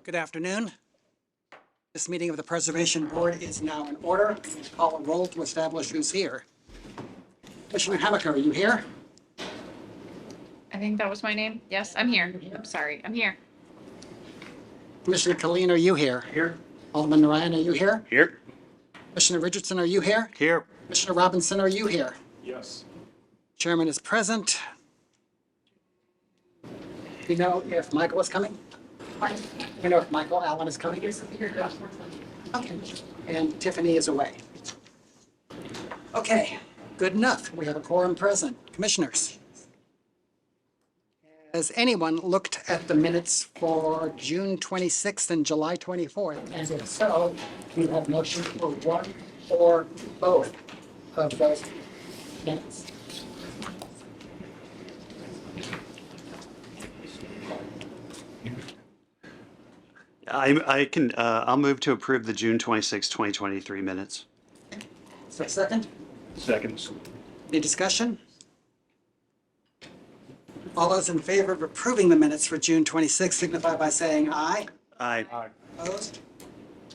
Good afternoon. This meeting of the Preservation Board is now in order. Please call a roll to establish who's here. Commissioner Hammaker, are you here? I think that was my name. Yes, I'm here. I'm sorry. I'm here. Commissioner Killeen, are you here? Here. Alderman Ryan, are you here? Here. Commissioner Richardson, are you here? Here. Commissioner Robinson, are you here? Yes. Chairman is present. Do you know if Michael is coming? Do you know if Michael Allen is coming? Okay. And Tiffany is away. Okay, good enough. We have a quorum present. Commissioners. Has anyone looked at the minutes for June 26th and July 24th? And if so, do you have motion for one or both of those minutes? I'll move to approve the June 26, 2023 minutes. Is there a second? Second. Any discussion? All those in favor of approving the minutes for June 26 signify by saying aye. Aye. Aye. Opposed?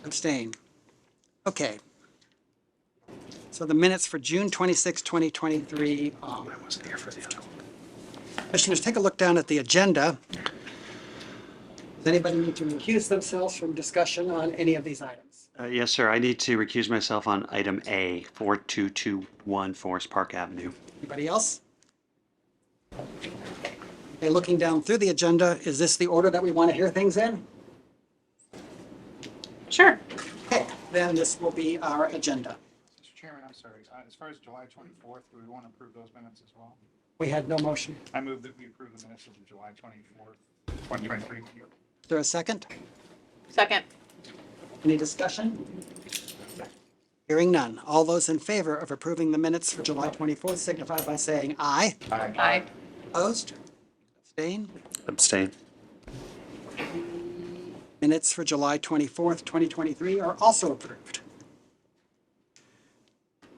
Abstain. Okay. So the minutes for June 26, 2023. I wasn't here for the other one. Commissioners, take a look down at the agenda. Does anybody need to recuse themselves from discussion on any of these items? Yes, sir. I need to recuse myself on item A, 4221 Forest Park Avenue. Anybody else? Okay, looking down through the agenda, is this the order that we want to hear things in? Sure. Okay, then this will be our agenda. Mr. Chairman, I'm sorry. As far as July 24th, do we want to approve those minutes as well? We had no motion. I move that we approve the minutes of the July 24th, 2023. Is there a second? Second. Any discussion? Hearing none. All those in favor of approving the minutes for July 24th signify by saying aye. Aye. Opposed? Abstain? Abstain. Minutes for July 24th, 2023 are also approved.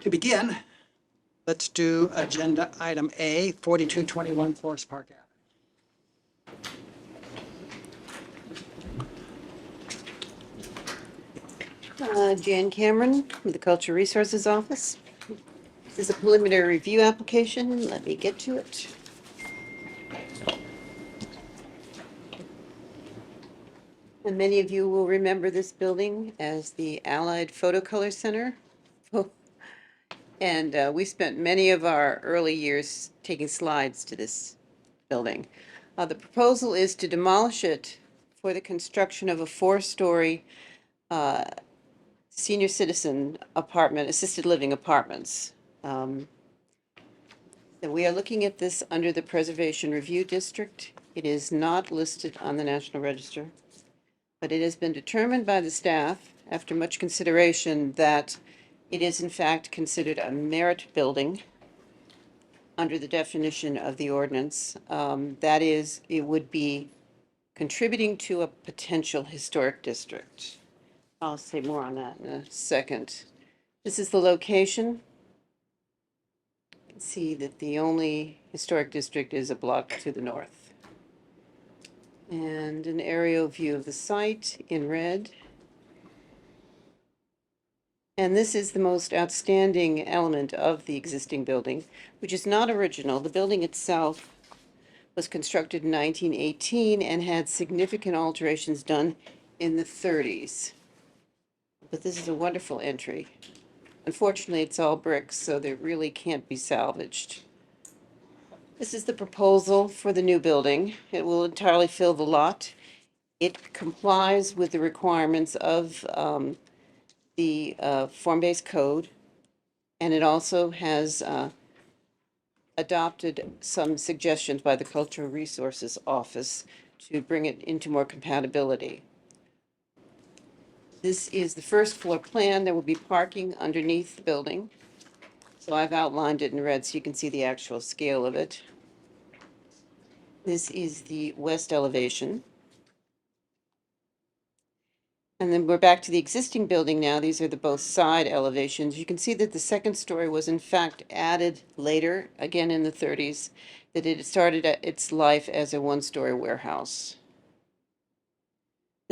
To begin, let's do agenda item A, 4221 Forest Park Avenue. Jan Cameron with the Cultural Resources Office. This is a preliminary review application. Let me get to it. And many of you will remember this building as the Allied Photo Color Center. And we spent many of our early years taking slides to this building. The proposal is to demolish it for the construction of a four-story senior citizen apartment, assisted living apartments. And we are looking at this under the Preservation Review District. It is not listed on the National Register, but it has been determined by the staff, after much consideration, that it is in fact considered a merit building under the definition of the ordinance. That is, it would be contributing to a potential historic district. I'll say more on that in a second. This is the location. You can see that the only historic district is a block to the north. And an aerial view of the site in red. And this is the most outstanding element of the existing building, which is not original. The building itself was constructed in 1918 and had significant alterations done in the 30s. But this is a wonderful entry. Unfortunately, it's all bricks, so they really can't be salvaged. This is the proposal for the new building. It will entirely fill the lot. It complies with the requirements of the form-based code, and it also has adopted some suggestions by the Cultural Resources Office to bring it into more compatibility. This is the first floor plan. There will be parking underneath the building. So I've outlined it in red so you can see the actual scale of it. This is the west elevation. And then we're back to the existing building now. These are the both side elevations. You can see that the second story was in fact added later, again in the 30s, that it started its life as a one-story warehouse.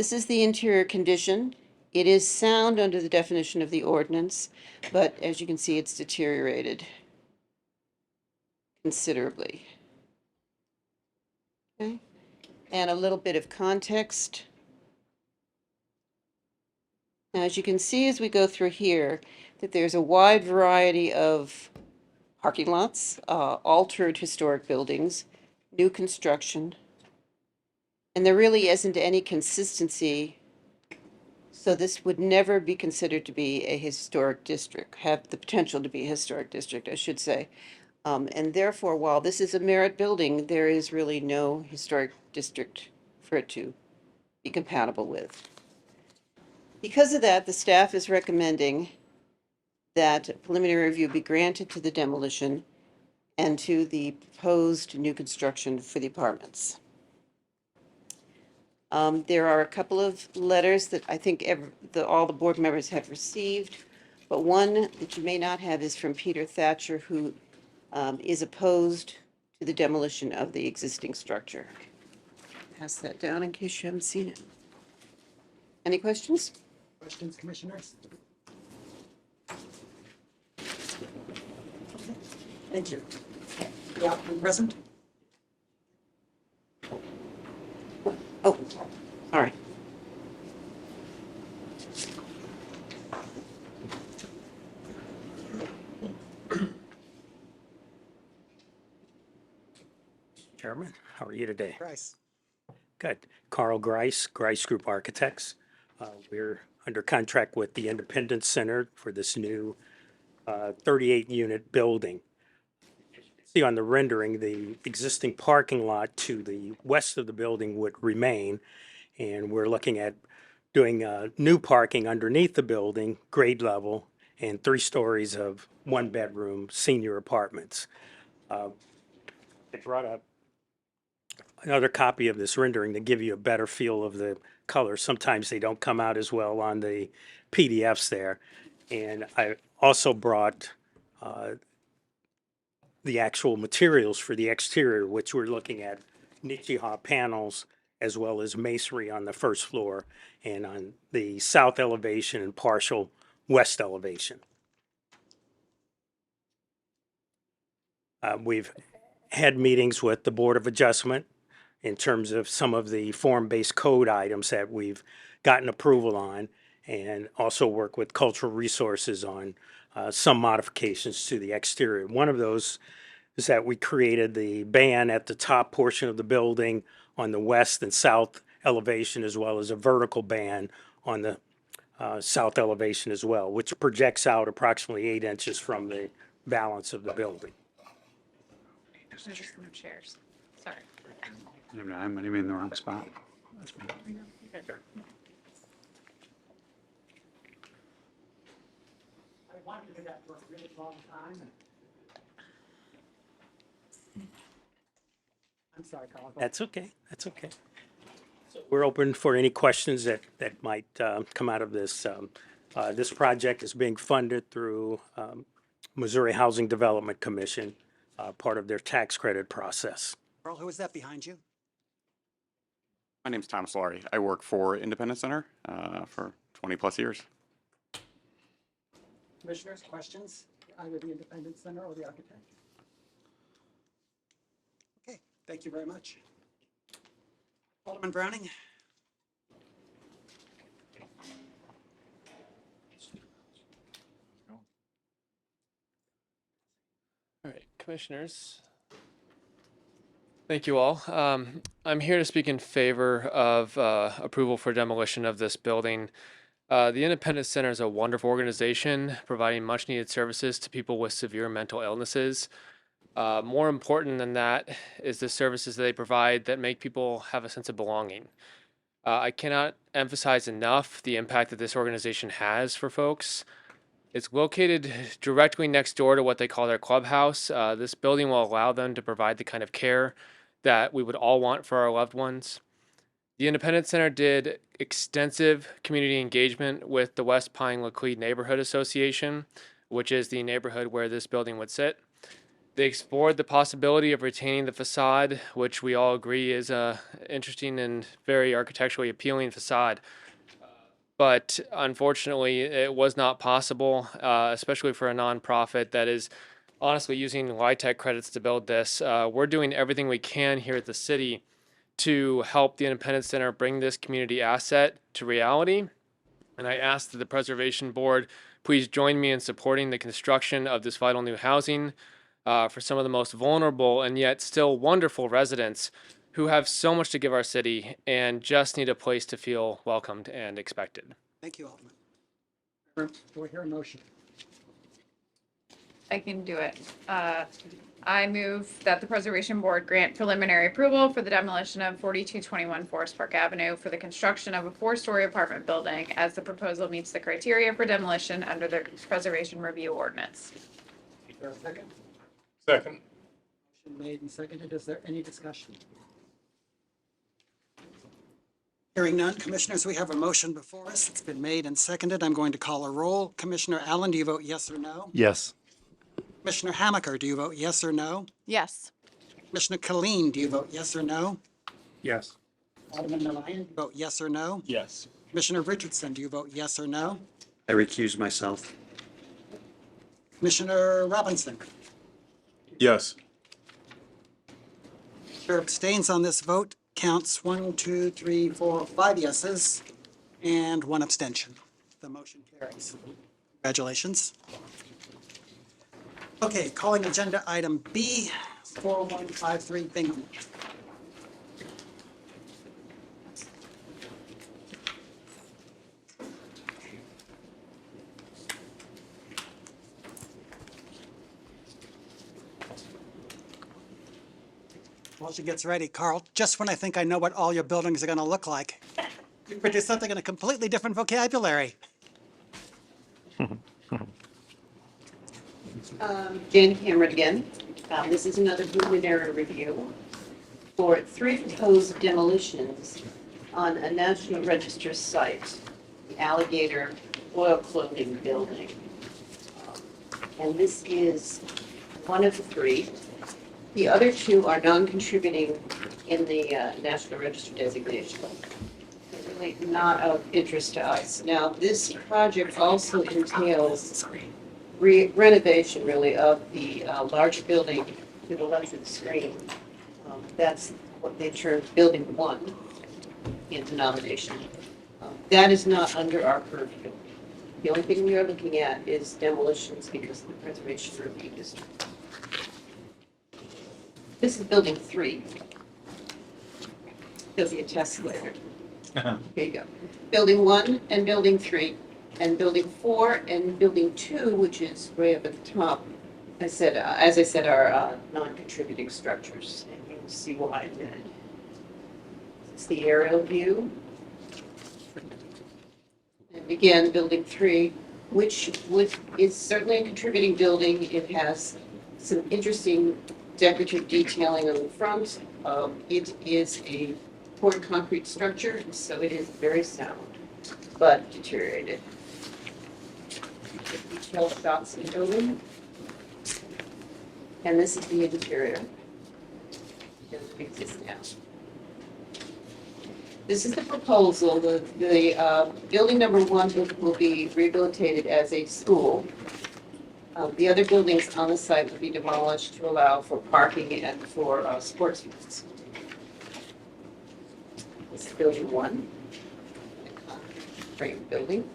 This is the interior condition. It is sound under the definition of the ordinance, but as you can see, it's deteriorated considerably. Okay, and a little bit of context. Now, as you can see as we go through here, that there's a wide variety of parking lots, altered historic buildings, new construction, and there really isn't any consistency. So this would never be considered to be a historic district, have the potential to be a historic district, I should say. And therefore, while this is a merit building, there is really no historic district for it to be compatible with. Because of that, the staff is recommending that preliminary review be granted to the demolition and to the proposed new construction for the apartments. There are a couple of letters that I think all the board members have received, but one that you may not have is from Peter Thatcher, who is opposed to the demolition of the existing structure. Pass that down in case you haven't seen it. Any questions? Questions, commissioners? Thank you. The applicant present? Oh, all right. Chairman, how are you today? Price. Good. Carl Grice, Grice Group Architects. We're under contract with the Independence Center for this new 38-unit building. See on the rendering, the existing parking lot to the west of the building would remain, and we're looking at doing new parking underneath the building, grade level, and 3 stories of 1-bedroom senior apartments. I brought up another copy of this rendering to give you a better feel of the colors. Sometimes they don't come out as well on the PDFs there. And I also brought the actual materials for the exterior, which we're looking at Nichiha panels as well as masonry on the first floor and on the south elevation and partial west elevation. We've had meetings with the Board of Adjustment in terms of some of the form-based code items that we've gotten approval on, and also work with Cultural Resources on some modifications to the exterior. One of those is that we created the band at the top portion of the building on the west and south elevation, as well as a vertical band on the south elevation as well, which projects out approximately 8 inches from the balance of the building. There's just no chairs. Sorry. I'm in the wrong spot. That's me. I wanted to do that for a really long time. I'm sorry, Carl. That's okay. That's okay. So we're open for any questions that might come out of this. This project is being funded through Missouri Housing Development Commission, part of their tax credit process. Carl, who is that behind you? My name's Thomas Laurie. I work for Independence Center for 20 plus years. Commissioners, questions? Either the Independence Center or the architect? Okay, thank you very much. Alderman Browning? All right, commissioners. Thank you all. I'm here to speak in favor of approval for demolition of this building. The Independence Center is a wonderful organization providing much needed services to people with severe mental illnesses. More important than that is the services that they provide that make people have a sense of belonging. I cannot emphasize enough the impact that this organization has for folks. It's located directly next door to what they call their clubhouse. This building will allow them to provide the kind of care that we would all want for our loved ones. The Independence Center did extensive community engagement with the West Pine Laclede Neighborhood Association, which is the neighborhood where this building would sit. They explored the possibility of retaining the facade, which we all agree is a interesting and very architecturally appealing facade. But unfortunately, it was not possible, especially for a nonprofit that is honestly using LIHTC credits to build this. We're doing everything we can here at the city to help the Independence Center bring this community asset to reality. And I ask that the Preservation Board please join me in supporting the construction of this vital new housing for some of the most vulnerable and yet still wonderful residents who have so much to give our city and just need a place to feel welcomed and expected. Thank you, Alderman. Do I hear a motion? I can do it. I move that the Preservation Board grant preliminary approval for the demolition of 4221 Forest Park Avenue for the construction of a 4-story apartment building as the proposal meets the criteria for demolition under the Preservation Review Ordinance. Is there a second? Second. Motion made and seconded. Is there any discussion? Hearing none, Commissioners, we have a motion before us. It's been made and seconded. I'm going to call a roll. Commissioner Allen, do you vote yes or no? Yes. Commissioner Hamaker, do you vote yes or no? Yes. Commissioner Killeen, do you vote yes or no? Yes. Alderman Narayan, do you vote yes or no? Yes. Commissioner Richardson, do you vote yes or no? I recuse myself. Commissioner Robinson, Yes. Chair abstains on this vote. Counts 1, 2, 3, 4, 5 yeses and 1 abstention. The motion carries. Congratulations. Okay, calling agenda item B, 4153 Bingham. While she gets ready, Carl, just when I think I know what all your buildings are going to look like, you produce something in a completely different vocabulary. Jan Cameron again. This is another preliminary review for 3 proposed demolitions on a National Register site, the Alligator Oil Clothing Building. And this is one of the 3. The other 2 are non-contributing in the National Register designation. They're really not of interest to us. Now, this project also entails renovation, really, of the large building to the left of the screen. That's what they termed Building 1 in the nomination. That is not under our purview. The only thing we are looking at is demolitions because of the Preservation Review District. This is Building 3. There'll be a test later. Here you go. Building 1 and Building 3. And Building 4 and Building 2, which is way up at the top, as I said, are non-contributing structures. And you'll see why in a minute. It's the aerial view. And again, Building 3, which is certainly a contributing building. It has some interesting decorative detailing on the front. It is a poured concrete structure, so it is very sound, but deteriorated. Detailed shots of the building. And this is the interior. It exists now. This is the proposal. The building number 1 will be rehabilitated as a school. The other buildings on the site will be demolished to allow for parking and for sports use. This is Building 1, frame building.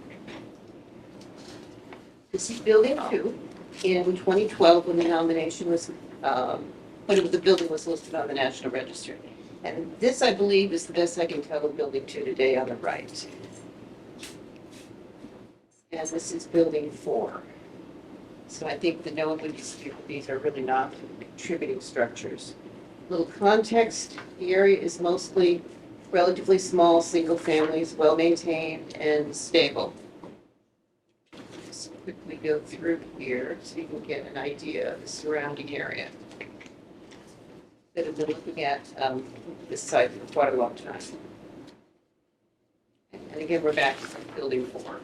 This is Building 2. In 2012, when the nomination was, when the building was listed on the National Register. And this, I believe, is the best I can tell of Building 2 today on the right. And this is Building 4. So I think that no one would dispute that these are really not contributing structures. Little context, the area is mostly relatively small, single families, well-maintained and stable. Just quickly go through here so you can get an idea of the surrounding area. That have been looking at this site for quite a long time. And again, we're back to Building 4.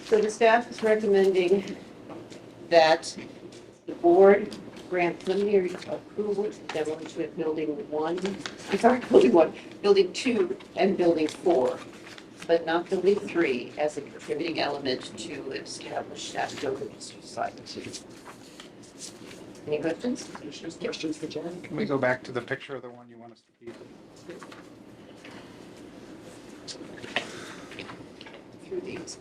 So the staff is recommending that board grant preliminary approval to demolition of building 1, I'm sorry, building 1, building 2, and building 4, but not building 3 as a contributing element to establish Shenandoah Historical Society. Any questions? Commissioners, questions for Jen? Can we go back to the picture of the one you want us to keep? Through these.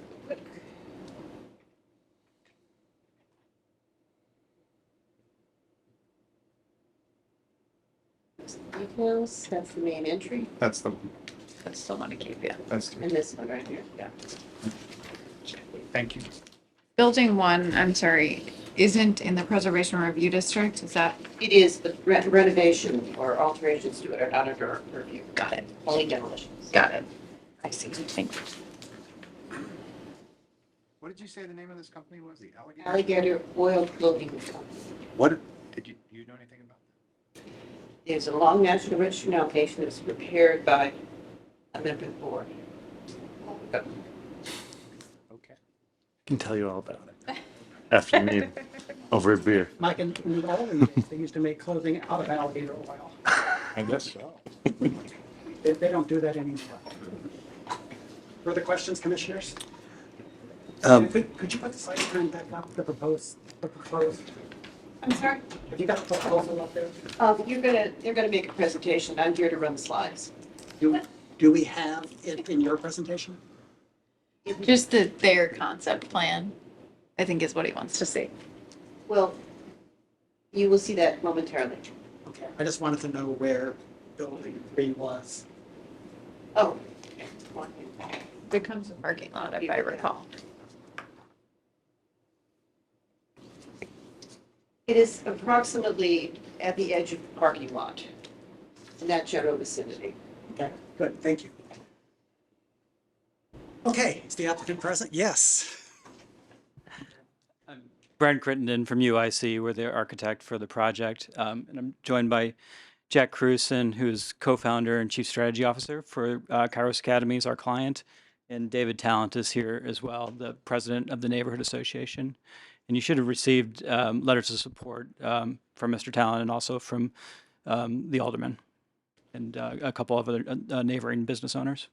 Details, that's the main entry, That's the, I still want to keep, yeah. that's, and this one right here, yeah. thank you. Building 1, I'm sorry, isn't in the preservation review district, is that? It is, but renovation or alterations to it are not under review. Got it. Only demolitions. Got it. I see, thank you. What did you say the name of this company was? The Alligator? Alligator Oil Clothing Company. What, do you know anything about There's a long National Register notation that's prepared by a member of the board. that? Okay. Can tell you all about it after the meeting over a beer. Mike, in the olden days, they used to make clothing out of alligator oil. I guess so. They don't do that anymore. Further questions, commissioners? Could you put the site plan back up, the proposed? I'm sorry? Have you got a proposal up there? They're gonna make a presentation. I'm here to run the slides. Do we have it in your presentation? Just their concept plan, I think is what he wants to see. Well, you will see that momentarily. Okay, I just wanted to know where building 3 was. Oh. Becomes a parking lot, if I recall. It is approximately at the edge of the parking lot, in that general vicinity. Okay, good, thank you. Okay, is the applicant present? Yes. Brian Crittenden from UIC. We're the architect for the project. And I'm joined by Jack Cruson, who's co-founder and chief strategy officer for Kairos Academy, is our client. And David Talent is here as well, the president of the Neighborhood Association. And you should have received letters of support from Mr. Talent and also from the alderman and a couple of other neighboring business owners.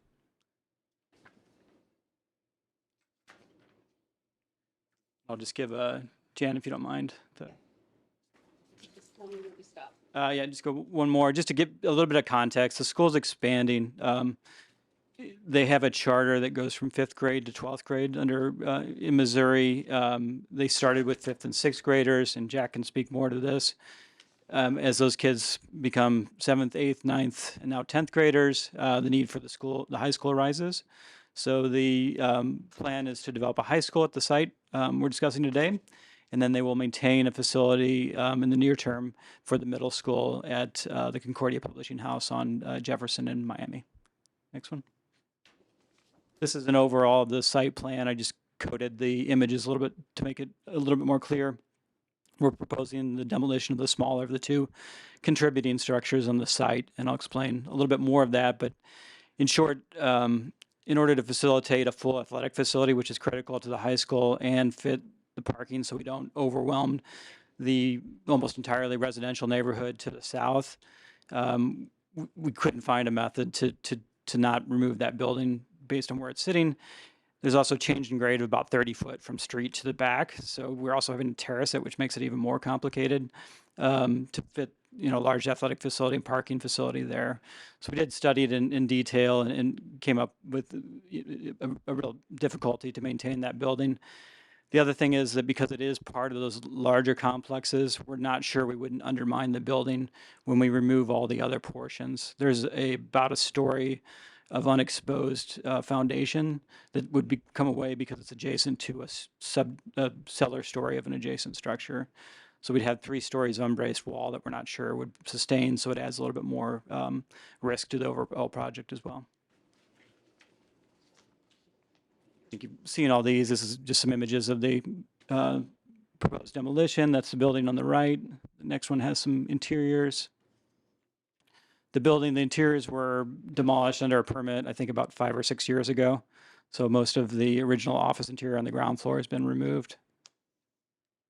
I'll just give Jan, if you don't mind. Just tell me when to stop. Yeah, just go one more, just to give a little bit of context. The school's expanding. They have a charter that goes from 5th grade to 12th grade under in Missouri. They started with 5th and 6th graders, and Jack can speak more to this. As those kids become 7th, 8th, 9th, and now 10th graders, the need for the high school rises. So the plan is to develop a high school at the site we're discussing today, and then they will maintain a facility in the near term for the middle school at the Concordia Publishing House on Jefferson in Miami. Next one. This is an overall of the site plan. I just coded the images a little bit to make it a little bit more clear. We're proposing the demolition of the smaller of the two contributing structures on the site, and I'll explain a little bit more of that. But in short, in order to facilitate a full athletic facility, which is critical to the high school, and fit the parking so we don't overwhelm the almost entirely residential neighborhood to the south, we couldn't find a method to not remove that building based on where it's sitting. There's also change in grade of about 30 foot from street to the back. So we're also having to terrace it, which makes it even more complicated to fit, large athletic facility and parking facility there. So we did study it in detail and came up with a real difficulty to maintain that building. The other thing is that because it is part of those larger complexes, we're not sure we wouldn't undermine the building when we remove all the other portions. There's about a story of unexposed foundation that would come away because it's adjacent to a cellar story of an adjacent structure. So we'd have 3 stories of unbraced wall that we're not sure would sustain, so it adds a little bit more risk to the overall project as well. I think you've seen all these. This is just some images of the proposed demolition. That's the building on the right. The next one has some interiors. The interiors were demolished under a permit, I think about 5 or 6 years ago. So most of the original office interior on the ground floor has been removed.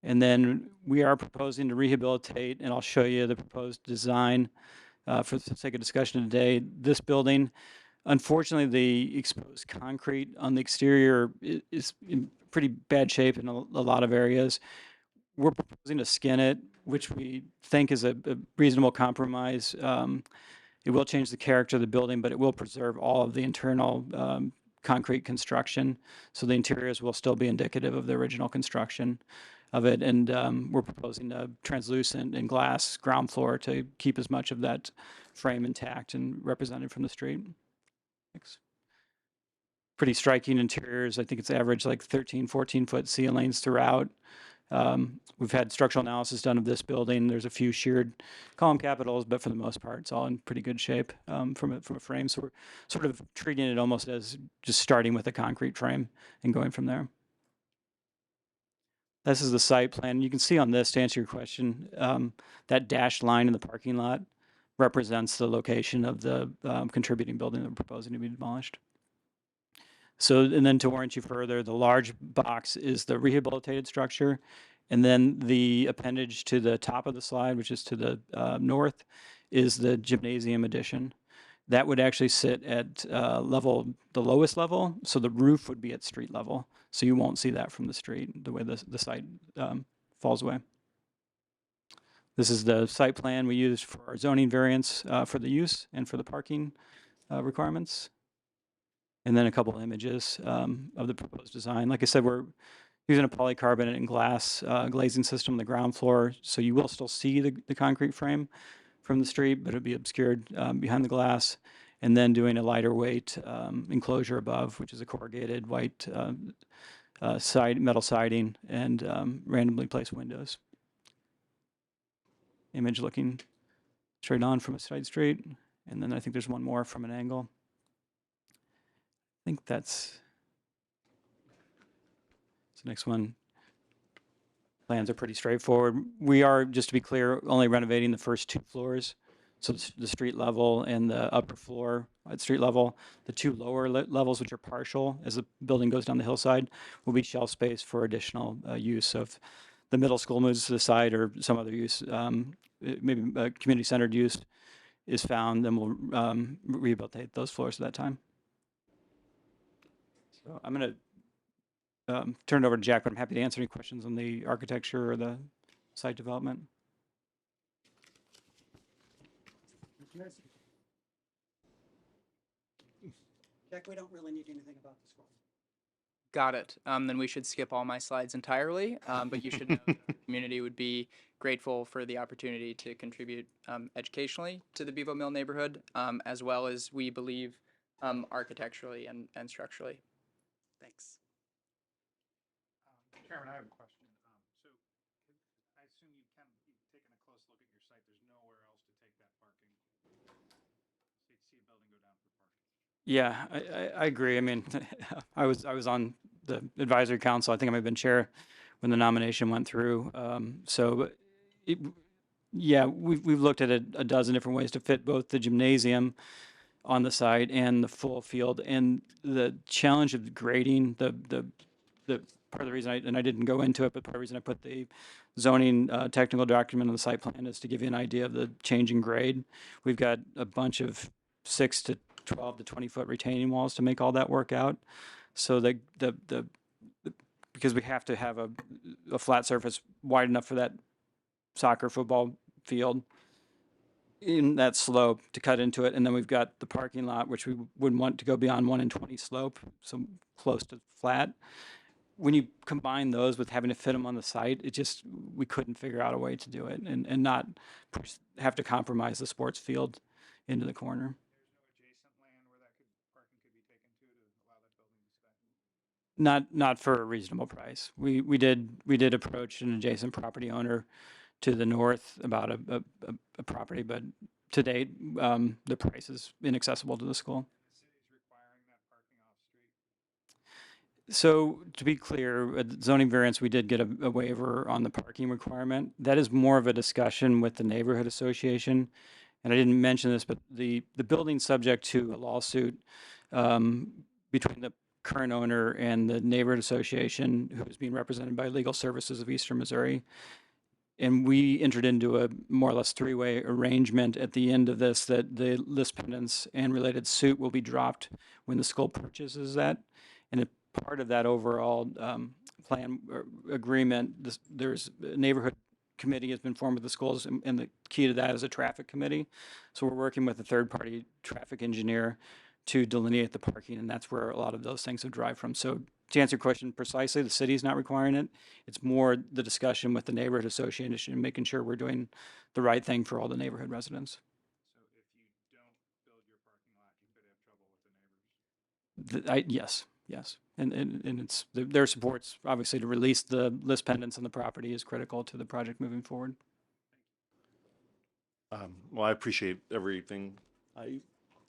And then we are proposing to rehabilitate, and I'll show you the proposed design for the sake of discussion today. This building, unfortunately, the exposed concrete on the exterior is in pretty bad shape in a lot of areas. We're proposing to skin it, which we think is a reasonable compromise. It will change the character of the building, but it will preserve all of the internal concrete construction. So the interiors will still be indicative of the original construction of it. And we're proposing a translucent and glass ground floor to keep as much of that frame intact and represented from the street. Thanks. Pretty striking interiors. I think it's average like 13, 14-foot ceilings throughout. We've had structural analysis done of this building. There's a few sheared column capitals, but for the most part, it's all in pretty good shape from a frame. So we're sort of treating it almost as just starting with a concrete frame and going from there. This is the site plan. You can see on this, to answer your question, that dashed line in the parking lot represents the location of the contributing building that we're proposing to be demolished. So, and then to orient you further, the large box is the rehabilitated structure. And then the appendage to the top of the slide, which is to the north, is the gymnasium addition. That would actually sit at the lowest level. So the roof would be at street level. So you won't see that from the street, the way the site falls away. This is the site plan we used for our zoning variance for the use and for the parking requirements. And then a couple of images of the proposed design. Like I said, we're using a polycarbonate and glass glazing system on the ground floor, so you will still see the concrete frame from the street, but it'll be obscured behind the glass. And then doing a lighter weight enclosure above, which is a corrugated white metal siding and randomly placed windows. Image looking straight on from a side street, and then I think there's one more from an angle. I think that's the next one. Plans are pretty straightforward. We are, just to be clear, only renovating the first 2 floors. So the street level and the upper floor at street level. The 2 lower levels, which are partial as the building goes down the hillside, will be shelf space for additional use. So if the middle school moves to the side or some other use, maybe community-centered use is found, then we'll rehabilitate those floors at that time. So I'm going to turn it over to Jack, but I'm happy to answer any questions on the architecture or the site development. Jack, we don't really need anything about the school. Got it. Then we should skip all my slides entirely, but you should know that the community would be grateful for the opportunity to contribute educationally to the Bevo Mill neighborhood, as well as we believe architecturally and structurally. Thanks. Chairman, I have a question. So I assume you've taken a close look at your site. There's nowhere else to take that parking. So you'd see a building go down for parking. Yeah, I agree. I mean, I was on the advisory council. I think I might have been chair when the nomination went through. Yeah, we've looked at a dozen different ways to fit both the gymnasium on the site and the full field. And the challenge of grading, the part of the reason I didn't go into it, but part of the reason I put the zoning technical document on the site plan is to give you an idea of the changing grade. We've got a bunch of 6 to 12 to 20 foot retaining walls to make all that work out. So because we have to have a flat surface wide enough for that soccer football field in that slope to cut into it. And then we've got the parking lot, which we wouldn't want to go beyond 1 in 20 slope, so close to flat. When you combine those with having to fit them on the site, we couldn't figure out a way to do it and not have to compromise the sports field into the corner. There's no adjacent land where parking could be taken to allow that building to stay? Not for a reasonable price. We did approach an adjacent property owner to the north about a property, but to date, the price is inaccessible to the school. The city's requiring that parking off street? So to be clear, at zoning variance, we did get a waiver on the parking requirement. That is more of a discussion with the neighborhood association. And I didn't mention this, but the building subject to a lawsuit between the current owner and the neighborhood association, who is being represented by Legal Services of Eastern Missouri. And we entered into a more or less three-way arrangement at the end of this that the list pendants and related suit will be dropped when the school purchases that. And a part of that overall plan or agreement, there's a neighborhood committee has been formed with the schools, and the key to that is a traffic committee. So we're working with a third-party traffic engineer to delineate the parking, and that's where a lot of those things have derived from. So to answer your question precisely, the city's not requiring it. It's more the discussion with the neighborhood association and making sure we're doing the right thing for all the neighborhood residents. So if you don't build your parking lot, you could have trouble with the neighbors. Yes. And it's their supports, obviously, to release the list pendants on the property is critical to the project moving forward. Well, I appreciate everything. I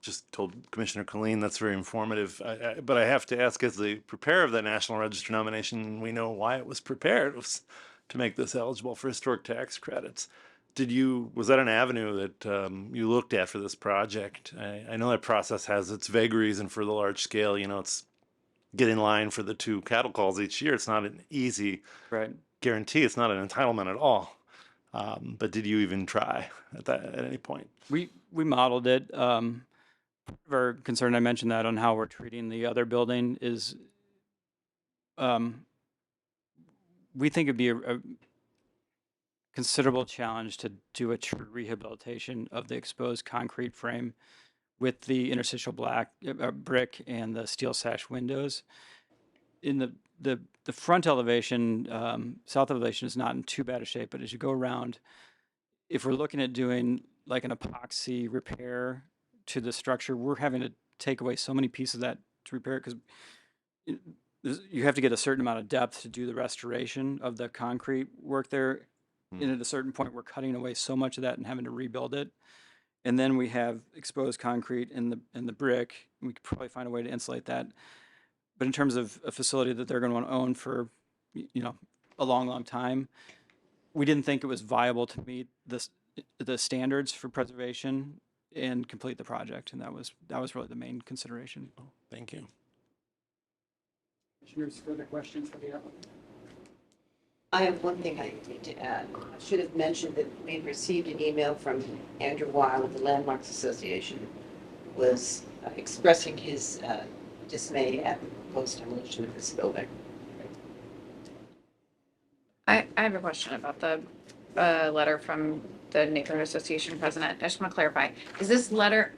just told Commissioner Colleen that's very informative. But I have to ask, as the preparer of that National Register nomination, we know why it was prepared. It was to make this eligible for historic tax credits. Was that an avenue that you looked at for this project? I know that process has its vagaries, and for the large scale, it's get in line for the 2 cattle calls each year. It's not an easy guarantee. It's not an entitlement at all. But did you even try at any point? We modeled it. Our concern, I mentioned that on how we're treating the other building is, we think it'd be a considerable challenge to do a true rehabilitation of the exposed concrete frame with the interstitial brick and the steel sash windows. In the front elevation, south elevation is not in too bad a shape, but as you go around, if we're looking at doing like an epoxy repair to the structure, we're having to take away so many pieces of that to repair it, because you have to get a certain amount of depth to do the restoration of the concrete work there. And at a certain point, we're cutting away so much of that and having to rebuild it. And then we have exposed concrete in the brick. We could probably find a way to insulate that. But in terms of a facility that they're going to want to own for, a long, long time, we didn't think it was viable to meet the standards for preservation and complete the project. And that was really the main consideration. Thank you. Commissioners, further questions for the applicant? I have one thing I need to add. I should have mentioned that we received an email from Andrew Weil of the Landmarks Association, was expressing his dismay at the proposed demolition of this building. I have a question about the letter from the neighborhood association president. I just want to clarify. Is this letter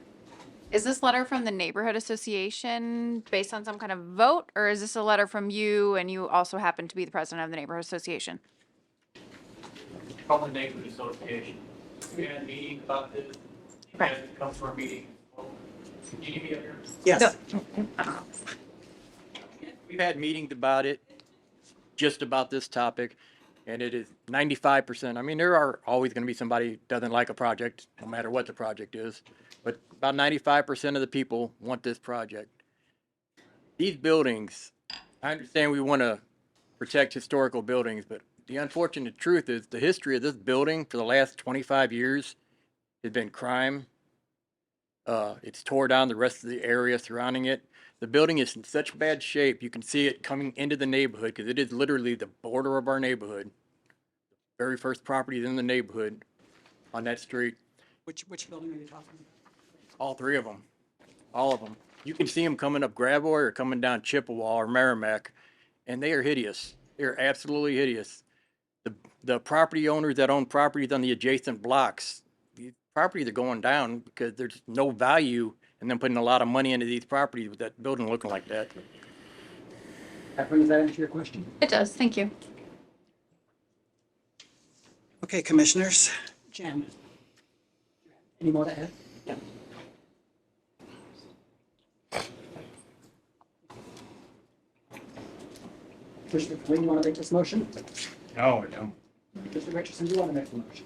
from the neighborhood association based on some kind of vote, or is this a letter from you and you also happen to be the president of the neighborhood association? From the neighborhood association. We had a meeting about this. You Right. guys come to our meeting. Can you give me up here? Yes. We've had meetings about it, just about this topic, and it is 95%. I mean, there are always going to be somebody who doesn't like a project, no matter what the project is, but about 95% of the people want this project. These buildings, I understand we want to protect historical buildings, but the unfortunate truth is the history of this building for the last 25 years has been crime. It's tore down the rest of the area surrounding it. The building is in such bad shape, you can see it coming into the neighborhood because it is literally the border of our neighborhood. Very first properties in the neighborhood on that street. Which building are you talking about? All 3 of them. All of them. You can see them coming up Gravois or coming down Chippewa or Merrimack, and they are hideous. They're absolutely hideous. The property owners that own properties on the adjacent blocks, these properties are going down because there's no value in them putting a lot of money into these properties with that building looking like that. Does that answer your question? It does. Thank you. Okay, commissioners. Jan, any more to add? No. Commissioner Colleen, you want to make this motion? No, I don't. Mr. Richardson, do you want to make the motion?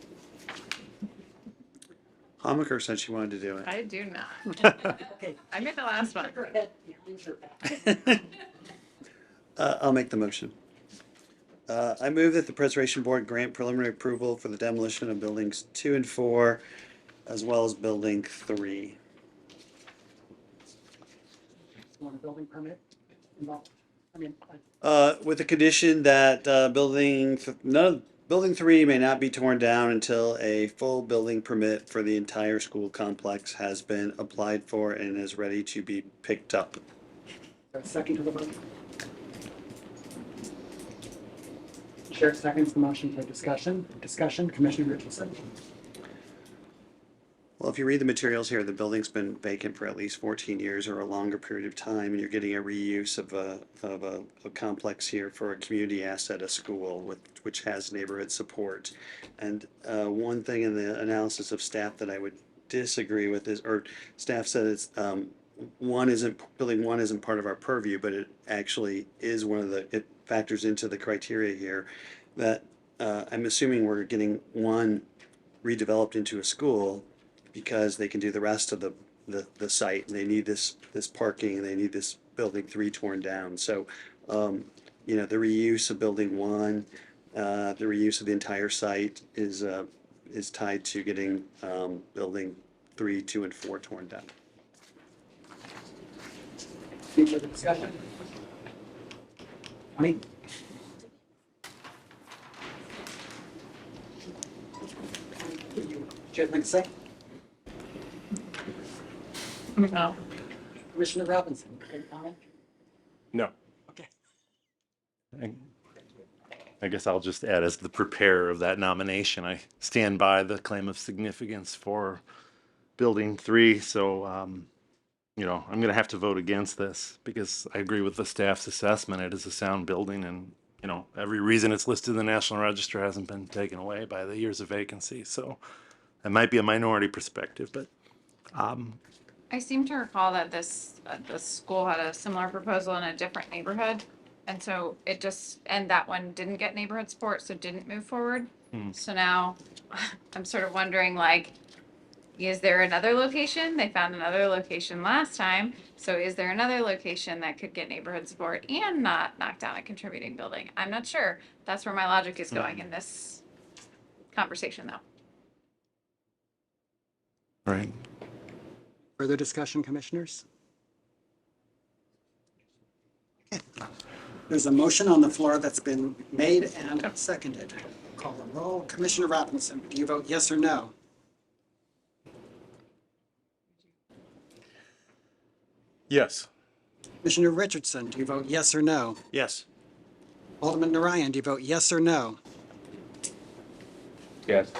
Hamaker said she wanted to do it. I do not. Okay. I made the last one. Go ahead. Use your back. I'll make the motion. I move that the Preservation Board grant preliminary approval for the demolition of buildings 2 and 4, as well as building 3. You want a building permit? I mean, With the condition that building 3 may not be torn down until a full building permit for the entire school complex has been applied for and is ready to be picked up. a second to the vote. Chair seconds the motion for discussion. Discussion, Commissioner Richardson. Well, if you read the materials here, the building's been vacant for at least 14 years or a longer period of time, and you're getting a reuse of a complex here for a community asset, a school which has neighborhood support. And one thing in the analysis of staff that I would disagree with is, or staff said it's building one isn't part of our purview, but it actually is it factors into the criteria here that I'm assuming we're getting one redeveloped into a school because they can do the rest of the site, and they need this parking, and they need this building 3 torn down. So, the reuse of building 1, the reuse of the entire site is tied to getting building 3, 2, and 4 torn down. Any further discussion? Tony? Do you have anything to say? No. Commissioner Robinson, any comment? No. Okay. I guess I'll just add, as the preparer of that nomination, I stand by the claim of significance for building 3. So, I'm going to have to vote against this because I agree with the staff's assessment. It is a sound building, and, every reason it's listed in the National Register hasn't been taken away by the years of vacancy. So it might be a minority perspective, but I seem to recall that the school had a similar proposal in a different neighborhood. And so and that one didn't get neighborhood support, so didn't move forward. So now I'm sort of wondering, is there another location? They found another location last time. So is there another location that could get neighborhood support and not knock down a contributing building? I'm not sure. That's where my logic is going in this conversation, though. right. Further discussion, commissioners? Okay. There's a motion on the floor that's been made and seconded. Call the roll. Commissioner Robinson, do you vote yes or no? Yes. Commissioner Richardson, do you vote yes or no? Yes. Alderman Narayan, do you vote yes or no? Yes.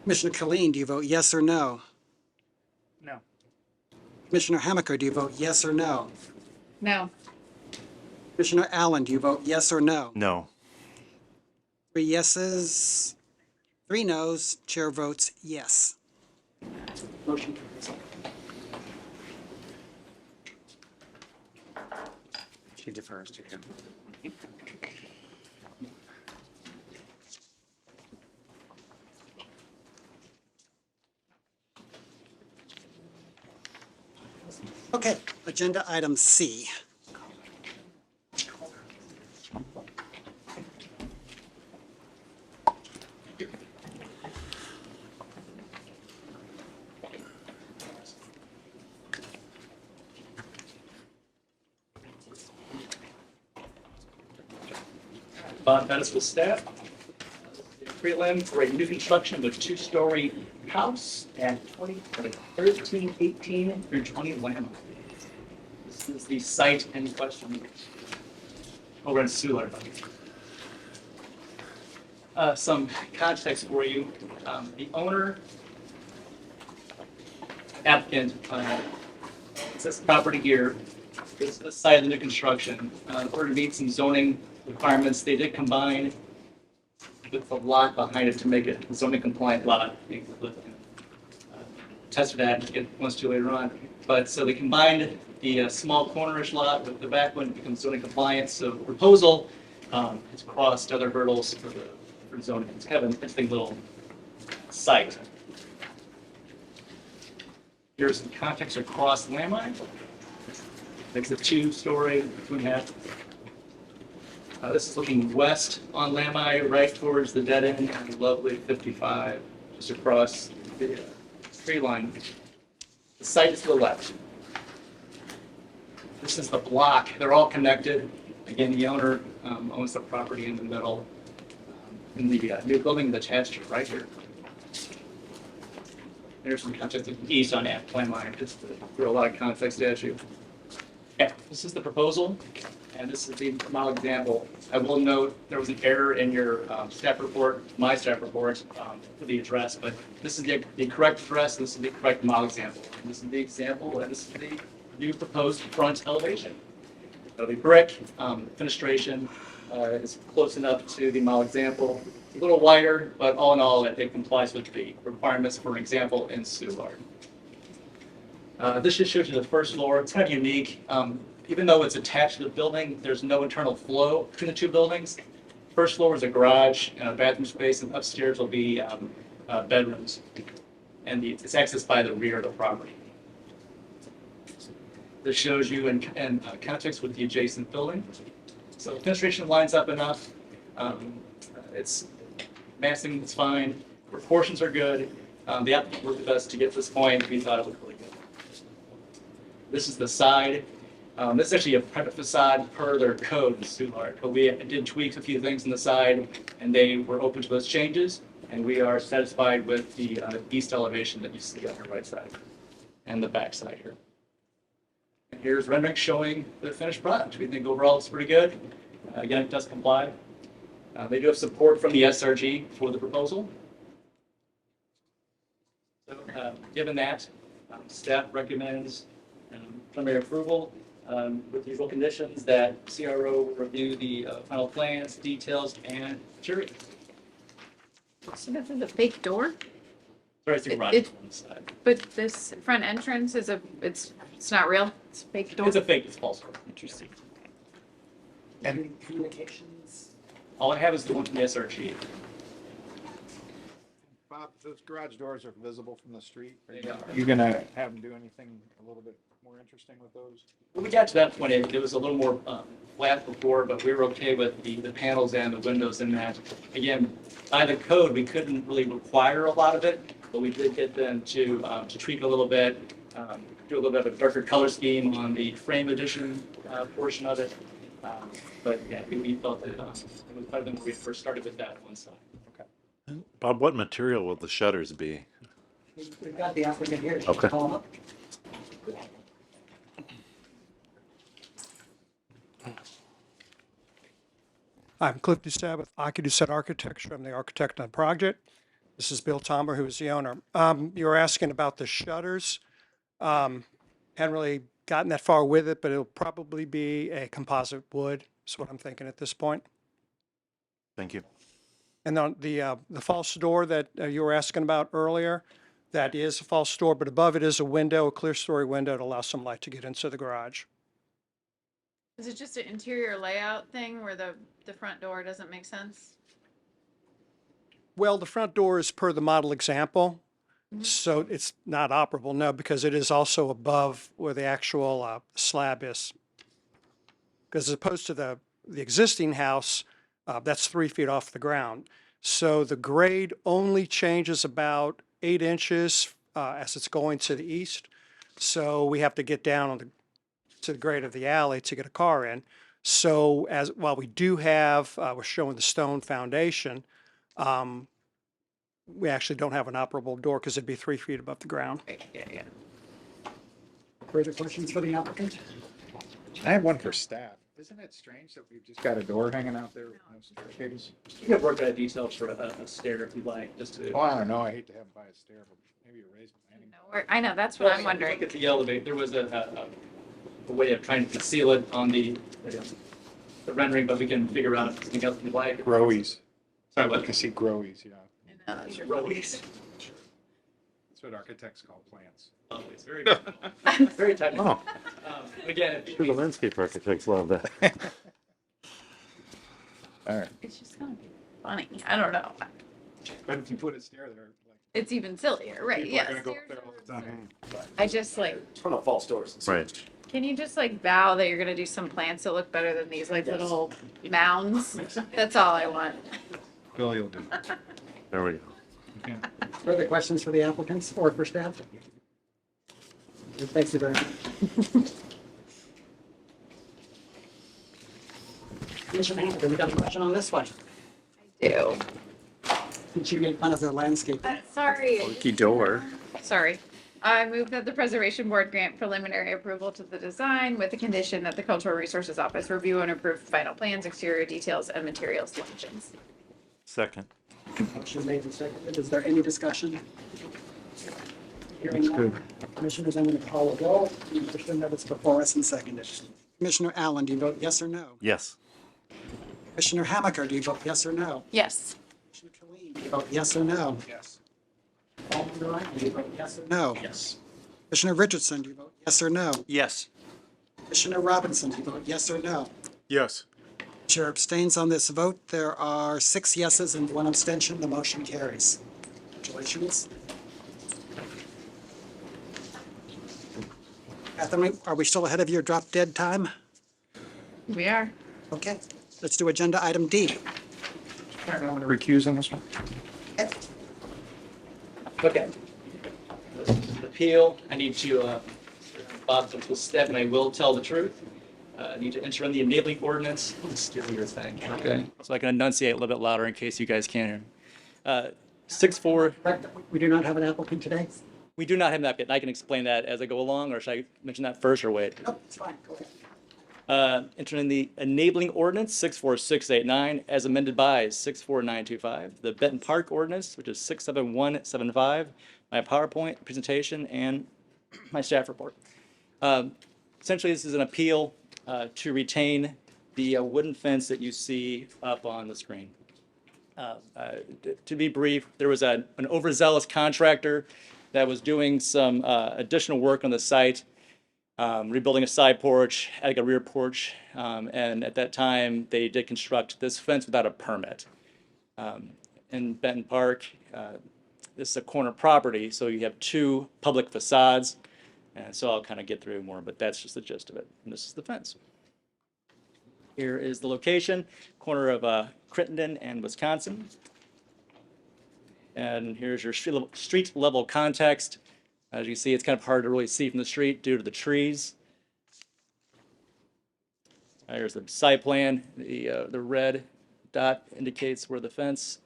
Commissioner Killeen, do you vote yes or no? No. Commissioner Hamaker, do you vote yes or no? No. Commissioner Allen, do you vote yes or no? No. 3 yeses, 3 noes, chair votes yes. Motion carries. She defers to him. Okay, agenda item C. Bob Bettis with staff. Prelim for a new construction of a 2-story house at 1318 through 20 Lamb. This is the site in question over in Sewler. Some context for you. The owner, applicant, this property here is the site of the new construction. In order to meet some zoning requirements, they did combine with the lot behind it to make it a zoning compliant lot. Tested that and get wants to later on. But so they combined the small cornerish lot with the back one to become zoning compliant. So the proposal has crossed other hurdles for zoning. It's kind of an interesting little site. Here's the context across the landline. Makes a 2-story, 2.5. This is looking west on Lamai, right towards the dead end of the lovely 55, just across the tree line. The site is to the left. This is the block. They're all connected. Again, the owner owns the property in the middle. In the new building that's attached to right here. There's some context of the east on that plan line, just for a lot of context as you. Yeah, this is the proposal, and this is the model example. I will note there was an error in your staff report, my staff report, for the address, but this is the correct address, this is the correct model example. And this is the example, and this is the new proposed front elevation. It'll be brick, fenestration is close enough to the model example. A little wider, but all in all, it complies with the requirements for an example in Soulard. This just shows you the first floor. It's kind of unique. Even though it's attached to the building, there's no internal flow between the two buildings. First floor is a garage and a bathroom space, and upstairs will be bedrooms. And it's accessed by the rear of the property. This shows you in context with the adjacent building. So fenestration lines up enough. It's massing is fine. Proportions are good. The applicant worked with us to get to this point. We thought it looked really good. This is the side. This is actually a private facade per their code in Soulard, but we did tweak a few things on the side, and they were open to those changes, and we are satisfied with the east elevation that you see on your right side and the back side here. And here's rendering showing the finished product. We think overall it's pretty good. Again, it does comply. They do have support from the SRG for the proposal. So, given that, staff recommends preliminary approval with the usual conditions that CRO will review the final plans, details, and materials. So this is a fake door, Sorry, it's the garage It- on the side. but this front entrance is it's not real. It's a fake door. It's a fake, it's false door. Interesting. Any communications? All I have is the one from the SRG. Bob, those garage doors are visible from the street. They are. You gonna have them do anything a little bit more interesting with those? When we got to that point, it was a little more flat before, but we were okay with the panels and the windows in that. Again, by the code, we couldn't really require a lot of it, but we did get them to tweak a little bit, do a little bit of a darker color scheme on the frame addition portion of it. But yeah, we felt that it was better than when we first started with that one side. Bob, what material will the shutters be? We've got the applicant here. Okay. Call him up. I'm Cliff Doucette with Doucette Architecture. I'm the architect on the project. This is Bill Tomer, who is the owner. You were asking about the shutters. Hadn't really gotten that far with it, but it'll probably be a composite wood, is what I'm thinking at this point. Thank you. And then the false door that you were asking about earlier, that is a false door, but above it is a window, a clear story window to allow some light to get into the garage. Is it just an interior layout thing where the front door doesn't make sense? Well, the front door is per the model example, so it's not operable, no, because it is also above where the actual slab is. Because as opposed to the existing house, that's 3 feet off the ground. So the grade only changes about 8 inches as it's going to the east. So we have to get down on to the grade of the alley to get a car in. So while we do have, we're showing the stone foundation, we actually don't have an operable door because it'd be 3 feet above the ground. Yeah. Further questions for the applicant? I have one for staff. Isn't it strange that we've just got a door hanging out there with no staircase? You can work out details for a stair if you'd like, just to. Oh, I don't know. I hate to have them by a stair, but maybe a raised landing. I know, that's what I'm Look wondering. at the elevator. There was a way of trying to conceal it on the rendering, but we can figure out if something else you'd like. Growies. Sorry, I what? can see growies, yeah. Rowies. That's what architects call plants. Oh, it's very, very technical. Again, if Sure, the landscape architects love that. All right. It's just gonna be funny. I don't know. But if you put a stair there, like, It's even sillier, right? people are Yes. gonna go up there all the time. I just like, Turn off false doors. Right. can you just like vow that you're gonna do some plants that look better than these like little mounds? That's all I want. Bill, you'll do. There we go. Okay. Further questions for the applicants or for staff? Thanks you very much. Commissioner Hamilton, we got a question on this one. Do. Since you made fun of their landscape. Sorry. Funky door. Sorry. I move that the Preservation Board grant preliminary approval to the design with the condition that the Cultural Resources Office review and approve final plans, exterior details, and material selections. Second. Motion made and seconded. Is there any discussion? Hearing none. Commissioners, I'm going to call a roll. The motion that is before us and seconded. Commissioner Allen, do you vote yes or no? Yes. Commissioner Hamaker, do you vote yes or no? Yes. Commissioner Killeen, do you vote yes or no? Yes. Alderman Ryan, do you vote yes or no? Yes. Commissioner Richardson, do you vote yes or no? Yes. Commissioner Robinson, do you vote yes or no? Yes. Chair abstains on this vote. There are 6 yeses and 1 abstention. The motion carries. Congratulations. Catherine, are we still ahead of your drop dead time? We are. Okay, let's do agenda item D. I'm going to recuse on this one. Okay. This is an appeal. I need to, Bob took this step, and I will tell the truth. I need to enter in the enabling ordinance. Let's do your thing. Okay. So I can enunciate a little bit louder in case you guys can't hear. 6-4. We do not have an applicant today? We do not have that yet. I can explain that as I go along, or should I mention that first or wait? Nope, it's fine. Go ahead. Enter in the enabling ordinance 64689 as amended by 64925, the Benton Park ordinance, which is 67175, my PowerPoint presentation, and my staff report. Essentially, this is an appeal to retain the wooden fence that you see up on the screen. To be brief, there was an overzealous contractor that was doing some additional work on the site, rebuilding a side porch, adding a rear porch, and at that time, they did construct this fence without a permit. In Benton Park, this is a corner property, so you have 2 public facades, and so I'll kind of get through more, but that's just the gist of it. And this is the fence. Here is the location, corner of Crittenden and Wisconsin. And here's your street level context. As you see, it's kind of hard to really see from the street due to the trees. Here's the site plan. The red dot indicates where the fence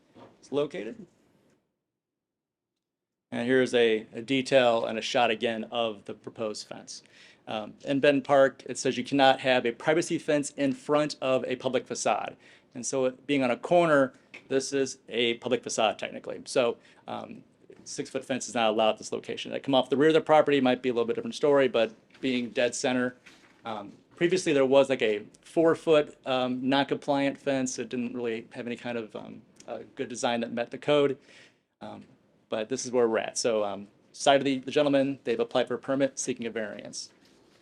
is located. And here's a detail and a shot again of the proposed fence. In Benton Park, it says you cannot have a privacy fence in front of a public facade. And so it being on a corner, this is a public facade technically. So 6-foot fence is not allowed at this location. That come off the rear of the property might be a little bit different story, but being dead center. Previously, there was like a 4-foot non-compliant fence. It didn't really have any kind of good design that met the code. But this is where we're at. So side of the gentleman, they've applied for a permit seeking a variance.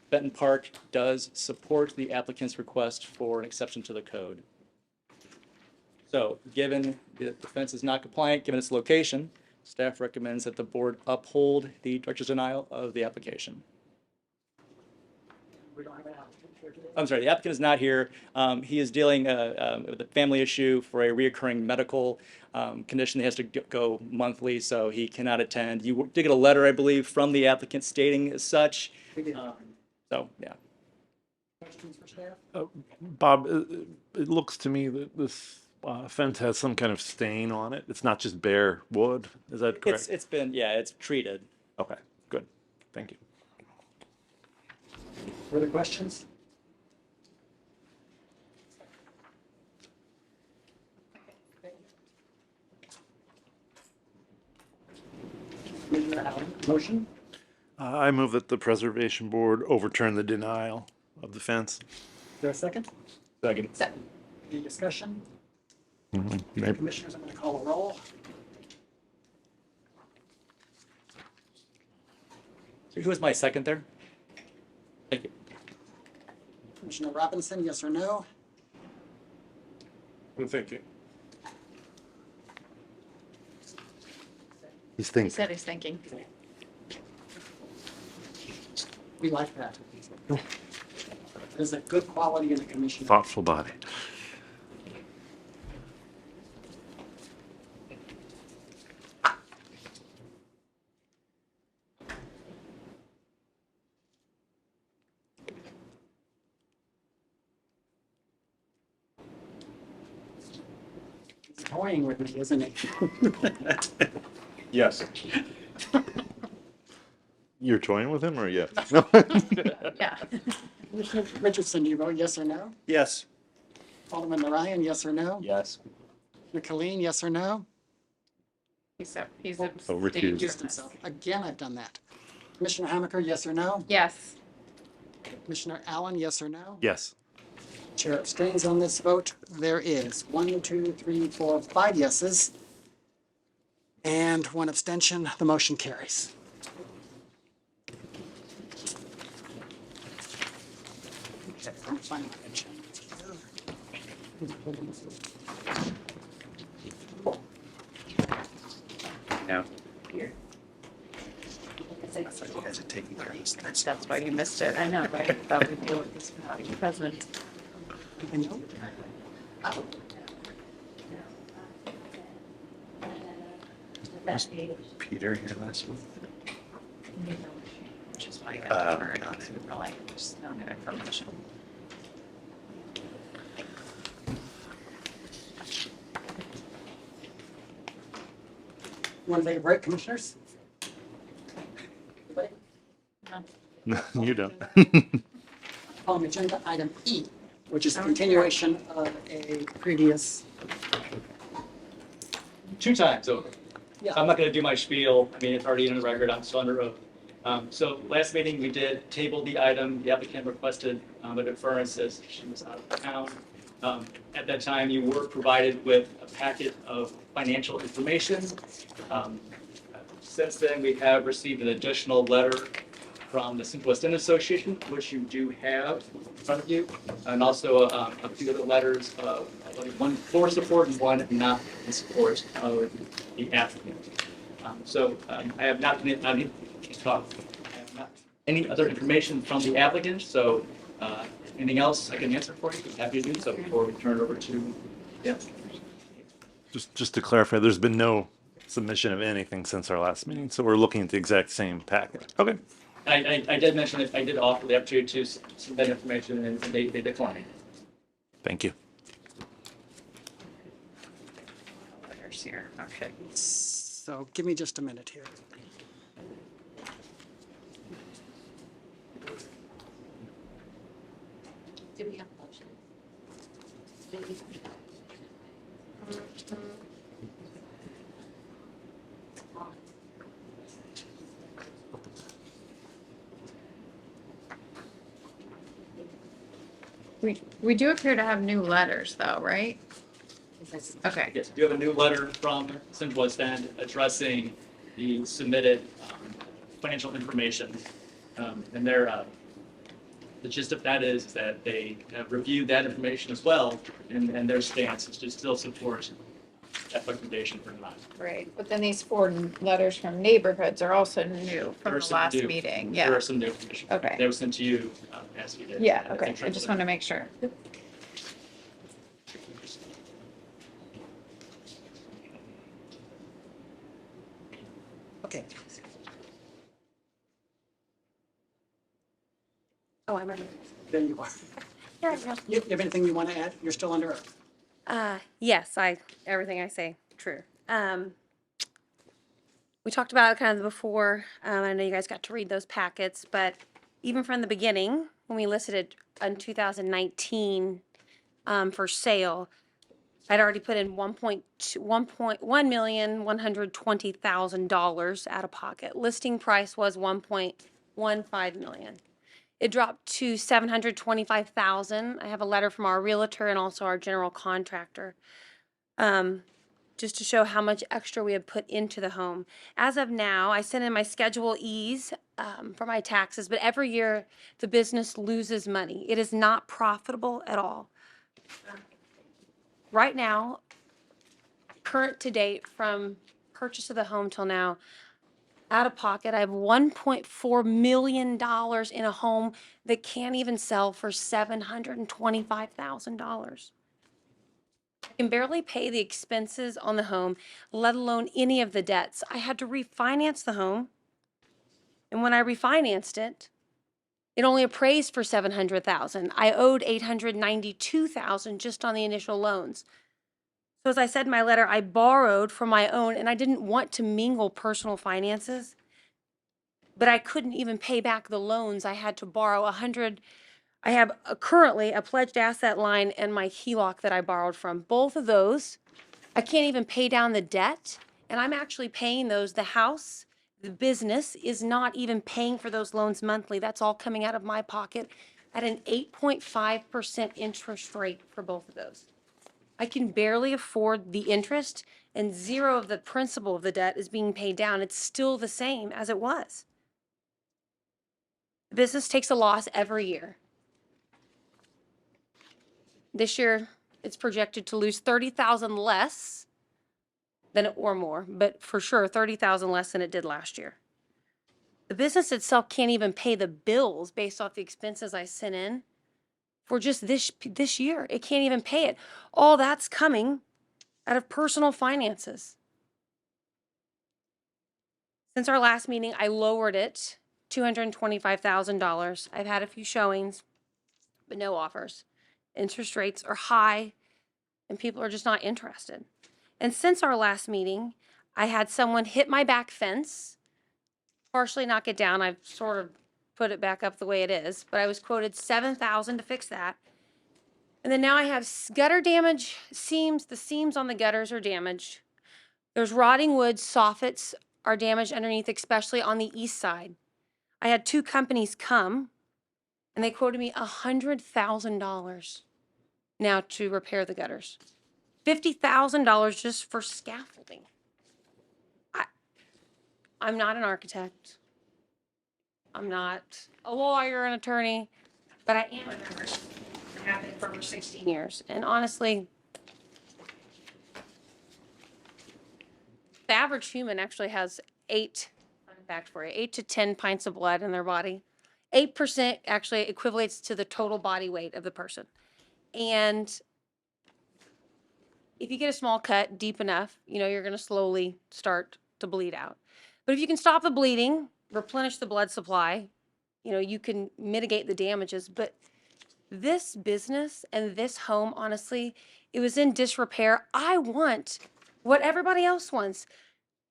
Benton Park does support the applicant's request for an exception to the code. So given the fence is not compliant, given its location, staff recommends that the board uphold the director's denial of the application. We don't have an applicant here today. I'm sorry, the applicant is not here. He is dealing with a family issue for a reoccurring medical condition that has to go monthly, so he cannot attend. You did get a letter, I believe, from the applicant stating as such. We did. So, yeah. Questions for staff? Bob, it looks to me that this fence has some kind of stain on it. It's not just bare wood. Is that correct? It's been, yeah, it's treated. Okay, good. Thank you. Further questions? Commissioner Allen, motion? I move that the Preservation Board overturn the denial of the fence. Is there a second? Second. Any discussion? Maybe. Commissioners, I'm going to call a roll. So who was my second there? Thank you. Commissioner Robinson, yes or no? I'm thinking. He's He thinking. said he's thinking. We like that. There's a good quality in the commission. Thoughtful body. toying with me, isn't he? Yes. You're toying with him or yes? Yeah. Commissioner Richardson, do you vote yes or no? Yes. Alderman Narayan, yes or no? Yes. McLean, yes or no? He's Oh, abstaining recused. from this. Again, I've done that. Commissioner Hammaker, yes or no? Yes. Commissioner Allen, yes or no? Yes. Chair abstains on this vote. There is 1, 2, 3, 4, 5 yeses and 1 abstention. The motion carries. Okay, I'm finding my agenda No. Here. You guys are taking care of this. That's why you missed it. I know, right? I thought we'd deal with this without your presence. here. Peter here last month. Which is why I Oh, got her got it. to like just no new information. Want to take a break, commissioners? Anybody? No, you don't. Agenda item E, which is a continuation of a previous. 2 times over. Yeah. I'm not going to do my spiel. I mean, it's already in the record. I'm still under oath. So last meeting, we did table the item. The applicant requested a deference as she was out of town. At that time, you were provided with a packet of financial information. Since then, we have received an additional letter from the Central West End Association, which you do have in front of you, and also a few other letters, one for support and one not in support of the applicant. I have not any other information from the applicant, so anything else I can answer for you, I'm happy to do so before we turn it over to the applicant. Just to clarify, there's been no submission of anything since our last meeting, so we're looking at the exact same packet. Okay. I did mention that I did offer the opportunity to submit information and they declined. Thank you. Letters here. Okay. So give me just a minute here. Do we have a motion? We do appear to have new letters though, right? Okay. Yes, we have a new letter from Central West End addressing the submitted financial information. And the gist of that is that they have reviewed that information as well, and their stance is to still support that recommendation for not. Right, but then these 4 letters from neighborhoods are also new There from are the some last new- meeting, There yeah. are some new information. Okay. They were sent to you as you did. Yeah, I okay, think I just want to make sure. Okay. Oh, I'm ready. There you are. Yeah, yeah. You have anything you want to add? You're still under oath. Yes, everything I say, true. We talked about it kind of before. I know you guys got to read those packets, but even from the beginning, when we listed it in 2019 for sale, I'd already put in $1,120,000 out of pocket. Listing price was 1.15 million. It dropped to 725,000. I have a letter from our realtor and also our general contractor, just to show how much extra we have put into the home. As of now, I sent in my Schedule E's for my taxes, but every year the business loses money. It is not profitable at all. Right now, current to date from purchase of the home till now, out of pocket, I have $1.4 million in a home that can't even sell for $725,000. I can barely pay the expenses on the home, let alone any of the debts. I had to refinance the home. And when I refinanced it, it only appraised for $700,000. I owed $892,000 just on the initial loans. So as I said in my letter, I borrowed from my own, and I didn't want to mingle personal finances, but I couldn't even pay back the loans. I had to borrow I have currently a pledged asset line and my HELOC that I borrowed from. Both of those, I can't even pay down the debt, and I'm actually paying those. The house, the business is not even paying for those loans monthly. That's all coming out of my pocket at an 8.5% interest rate for both of those. I can barely afford the interest, and zero of the principal of the debt is being paid down. It's still the same as it was. The business takes a loss every year. This year, it's projected to lose 30,000 less than or more, but for sure 30,000 less than it did last year. The business itself can't even pay the bills based off the expenses I sent in for just this year. It can't even pay it. All that's coming out of personal finances. Since our last meeting, I lowered it $225,000. I've had a few showings, but no offers. Interest rates are high and people are just not interested. And since our last meeting, I had someone hit my back fence, partially knock it down. I've sort of put it back up the way it is, but I was quoted $7,000 to fix that. And then now I have gutter damage, seams. The seams on the gutters are damaged. There's rotting wood, soffits are damaged underneath, especially on the east side. I had 2 companies come and they quoted me $100,000 now to repair the gutters. $50,000 just for scaffolding. I'm not an architect. I'm not a lawyer, an attorney, but I am a nurse. I have been for over 16 years. And honestly, the average human actually has 8 to 10 pints of blood in their body. 8% actually equivalates to the total body weight of the person. And if you get a small cut deep enough, you're going to slowly start to bleed out. But if you can stop the bleeding, replenish the blood supply, you can mitigate the damages. But this business and this home, honestly, it was in disrepair. I want what everybody else wants,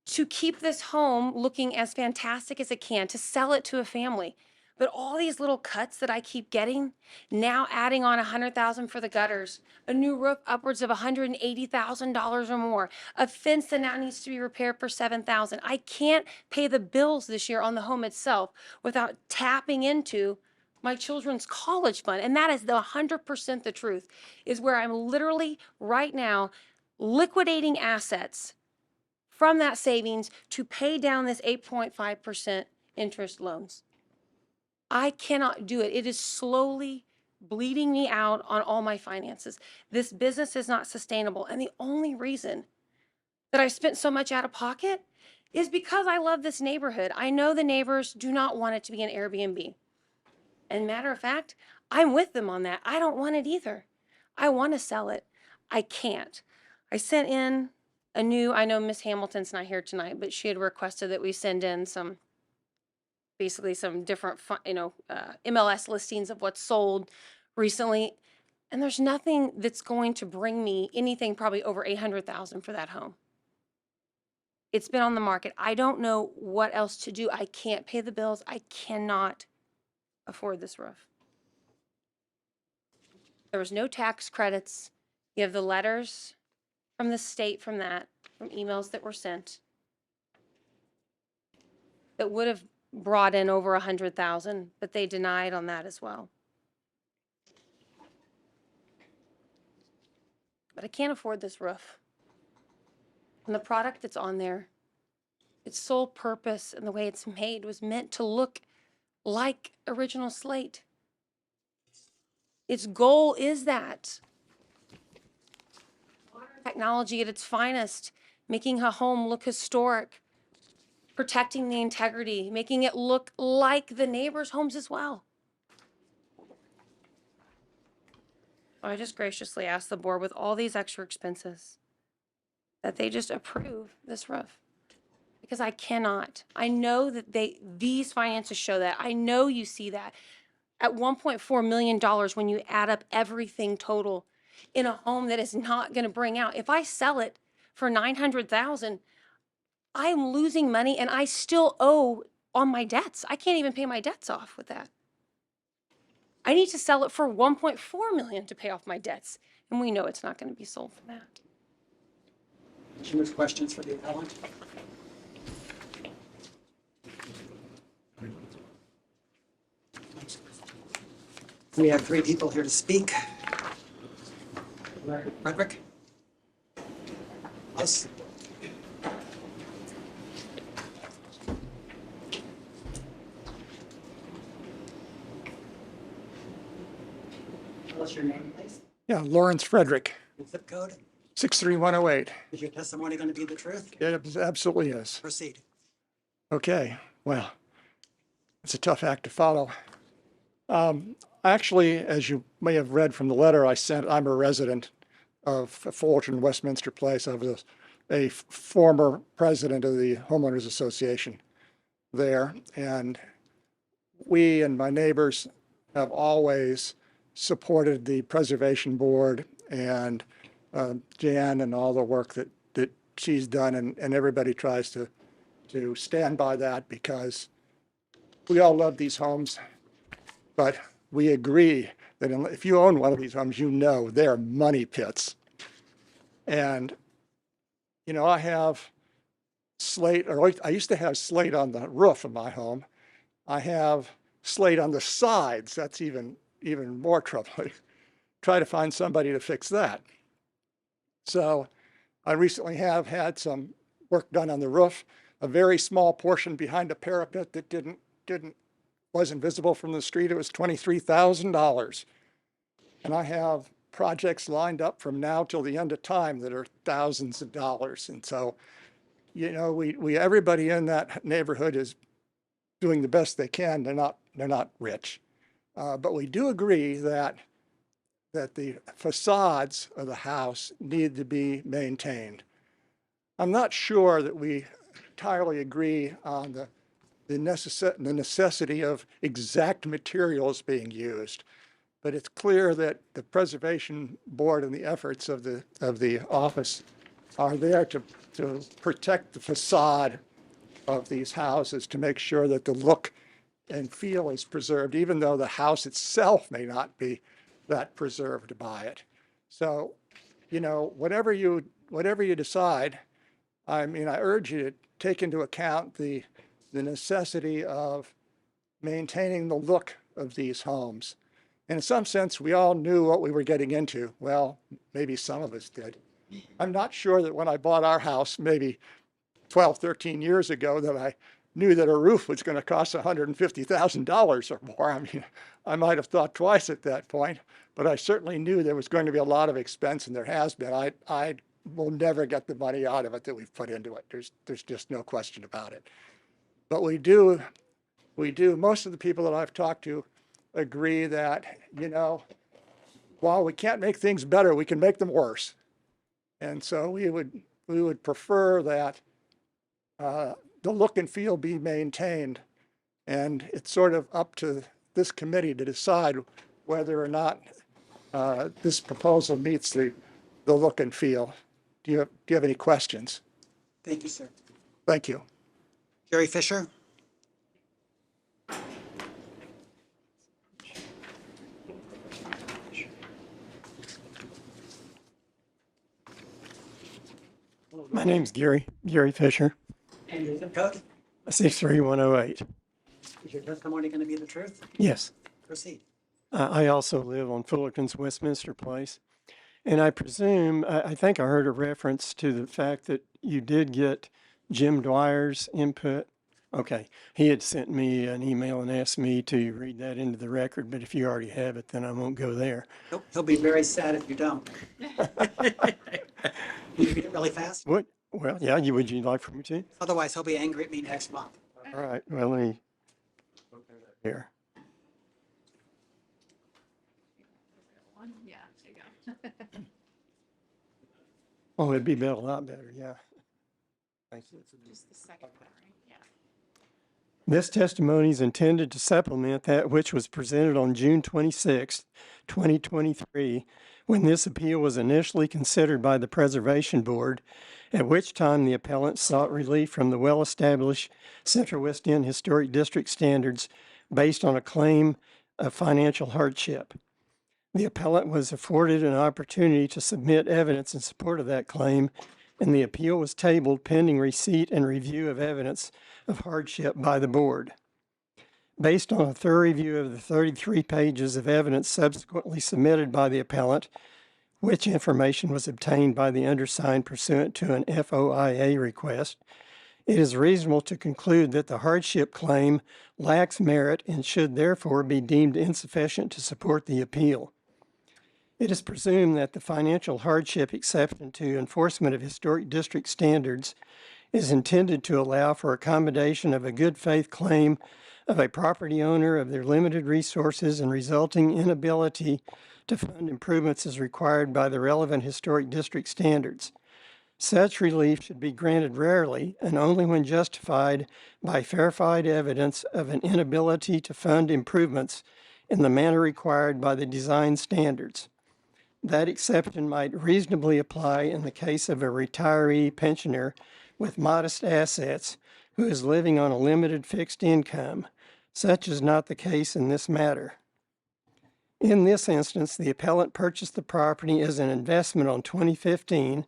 to keep this home looking as fantastic as it can, to sell it to a family. But all these little cuts that I keep getting, now adding on $100,000 for the gutters, a new roof upwards of $180,000 or more, a fence that now needs to be repaired for $7,000. I can't pay the bills this year on the home itself without tapping into my children's college fund. And that is the 100% the truth, is where I'm literally right now liquidating assets from that savings to pay down this 8.5% interest loans. I cannot do it. It is slowly bleeding me out on all my finances. This business is not sustainable. And the only reason that I spent so much out of pocket is because I love this neighborhood. I know the neighbors do not want it to be an Airbnb. And matter of fact, I'm with them on that. I don't want it either. I want to sell it. I can't. I sent in I know Miss Hamilton's not here tonight, but she had requested that we send in some different, MLS listings of what's sold recently. And there's nothing that's going to bring me anything probably over $800,000 for that home. It's been on the market. I don't know what else to do. I can't pay the bills. I cannot afford this roof. There was no tax credits. You have the letters from the state from emails that were sent that would have brought in over $100,000, but they denied on that as well. But I can't afford this roof. And the product that's on there, its sole purpose and the way it's made was meant to look like original slate. Its goal is that. Technology at its finest, making a home look historic, protecting the integrity, making it look like the neighbors' homes as well. I just graciously ask the board, with all these extra expenses, that they just approve this roof. Because I cannot. I know that these finances show that. I know you see that. At $1.4 million, when you add up everything total, in a home that is not going to bring out. If I sell it for 900,000, I'm losing money and I still owe on my debts. I can't even pay my debts off with that. I need to sell it for 1.4 million to pay off my debts, and we know it's not going to be sold for that. Commissioners, questions for the appellant? We have 3 people here to speak. Frederick? Yes. What's your name, please? Yeah, Lawrence Frederick, Your zip code? 63108. Is your testimony going to be the truth? It absolutely is. Proceed. Okay, well, it's a tough act to follow. Actually, as you may have read from the letter I sent, I'm a resident of Fullerton, Westminster Place. I was a former president of the Homeowners Association there, and we and my neighbors have always supported the Preservation Board and Jan and all the work that she's done, and everybody tries to stand by that because we all love these homes, but we agree that if you own one of these homes, you know they're money pits. And, you know, I have slate, or I used to have slate on the roof of my home. I have slate on the sides. That's even more troubling. Try to find somebody to fix that. So I recently have had some work done on the roof, a very small portion behind a parapet that wasn't visible from the street. It was $23,000. And I have projects lined up from now till the end of time that are thousands of dollars. And so, you know, we everybody in that neighborhood is doing the best they can. They're not rich. But we do agree that the facades of the house need to be maintained. I'm not sure that we entirely agree on the necessity of exact materials being used, but it's clear that the Preservation Board and the efforts of the office are there to protect the facade of these houses, to make sure that the look and feel is preserved, even though the house itself may not be that preserved by it. So, you know, whatever you decide, I mean, I urge you to take into account the necessity of maintaining the look of these homes. And in some sense, we all knew what we were getting into. Well, maybe some of us did. I'm not sure that when I bought our house, maybe 12, 13 years ago, that I knew that a roof was going to cost $150,000 or more. I mean, I might have thought twice at that point, but I certainly knew there was going to be a lot of expense, and there has been. I will never get the money out of it that we've put into it. There's just no question about it. But we do, most of the people that I've talked to agree that, you know, while we can't make things better, we can make them worse. And so we would prefer that the look and feel be maintained. And it's sort of up to this committee to decide whether or not this proposal meets the look and feel. Do you have any questions? Thank you, sir. Thank you. Jerry Fisher? My name's Gary Fisher, And your zip code? 63108. Is your testimony going to be the truth? Yes. Proceed. I also live on Fullerton's Westminster Place. And I presume, I think I heard a reference to the fact that you did get Jim Dwyer's input. Okay. He had sent me an email and asked me to read that into the record, but if you already have it, then I won't go there. He'll be very sad if you don't. Can you read it really fast? What? Well, yeah, would you like for me to? Otherwise, he'll be angry at me next month. All right. Well, let me open it up here. Yeah, there you go. Oh, it'd be a lot better. Yeah. Thank you. Just the second one, right? Yeah. This testimony is intended to supplement that which was presented on June 26, 2023, when this appeal was initially considered by the Preservation Board, at which time the appellant sought relief from the well-established Central West End Historic District standards based on a claim of financial hardship. The appellant was afforded an opportunity to submit evidence in support of that claim, and the appeal was tabled pending receipt and review of evidence of hardship by the board. Based on a thorough review of the 33 pages of evidence subsequently submitted by the appellant, which information was obtained by the undersigned pursuant to an FOIA request, it is reasonable to conclude that the hardship claim lacks merit and should therefore be deemed insufficient to support the appeal. It is presumed that the financial hardship exception to enforcement of historic district standards is intended to allow for accommodation of a good faith claim of a property owner of their limited resources and resulting inability to fund improvements as required by the relevant historic district standards. Such relief should be granted rarely and only when justified by verified evidence of an inability to fund improvements in the manner required by the design standards. That exception might reasonably apply in the case of a retiree pensioner with modest assets who is living on a limited fixed income. Such is not the case in this matter. In this instance, the appellant purchased the property as an investment on 2015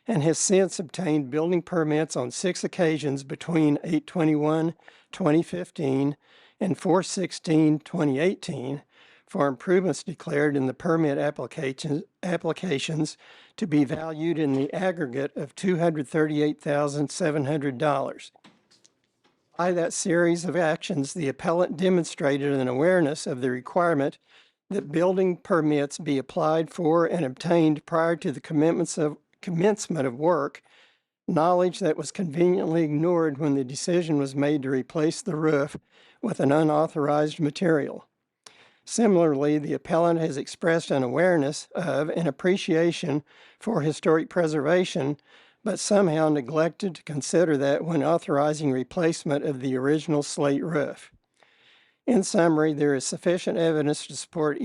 and has since obtained building permits on 6 occasions between 8/21/2015 and 4/16/2018 for improvements declared in the permit applications to be valued in the aggregate of $238,700. By that series of actions, the appellant demonstrated an awareness of the requirement that building permits be applied for and obtained prior to the commencement of work, knowledge that was conveniently ignored when the decision was made to replace the roof with an unauthorized material. Similarly, the appellant has expressed an awareness of and appreciation for historic preservation, but somehow neglected to consider that when authorizing replacement of the original slate roof. In summary, there is insufficient evidence to support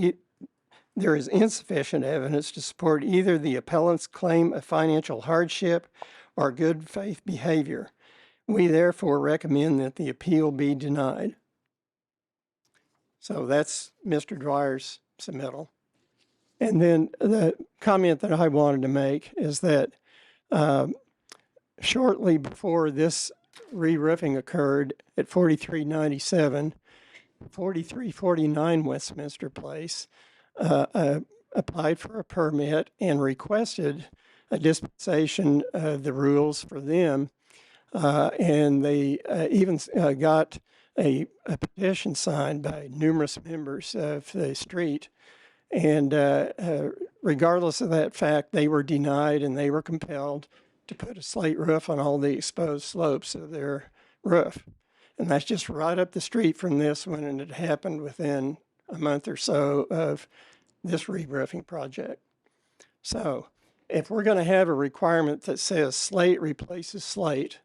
either the appellant's claim of financial hardship or good faith behavior. We therefore recommend that the appeal be denied. So that's Mr. Dwyer's submittal. And then the comment that I wanted to make is that shortly before this re-roofing occurred at 4397, 4349 Westminster Place, applied for a permit and requested a dispensation of the rules for them. And they even got a petition signed by numerous members of the street. And regardless of that fact, they were denied and they were compelled to put a slate roof on all the exposed slopes of their roof. And that's just right up the street from this one, and it happened within a month or so of this re-roofing project. So if we're going to have a requirement that says slate replaces slate,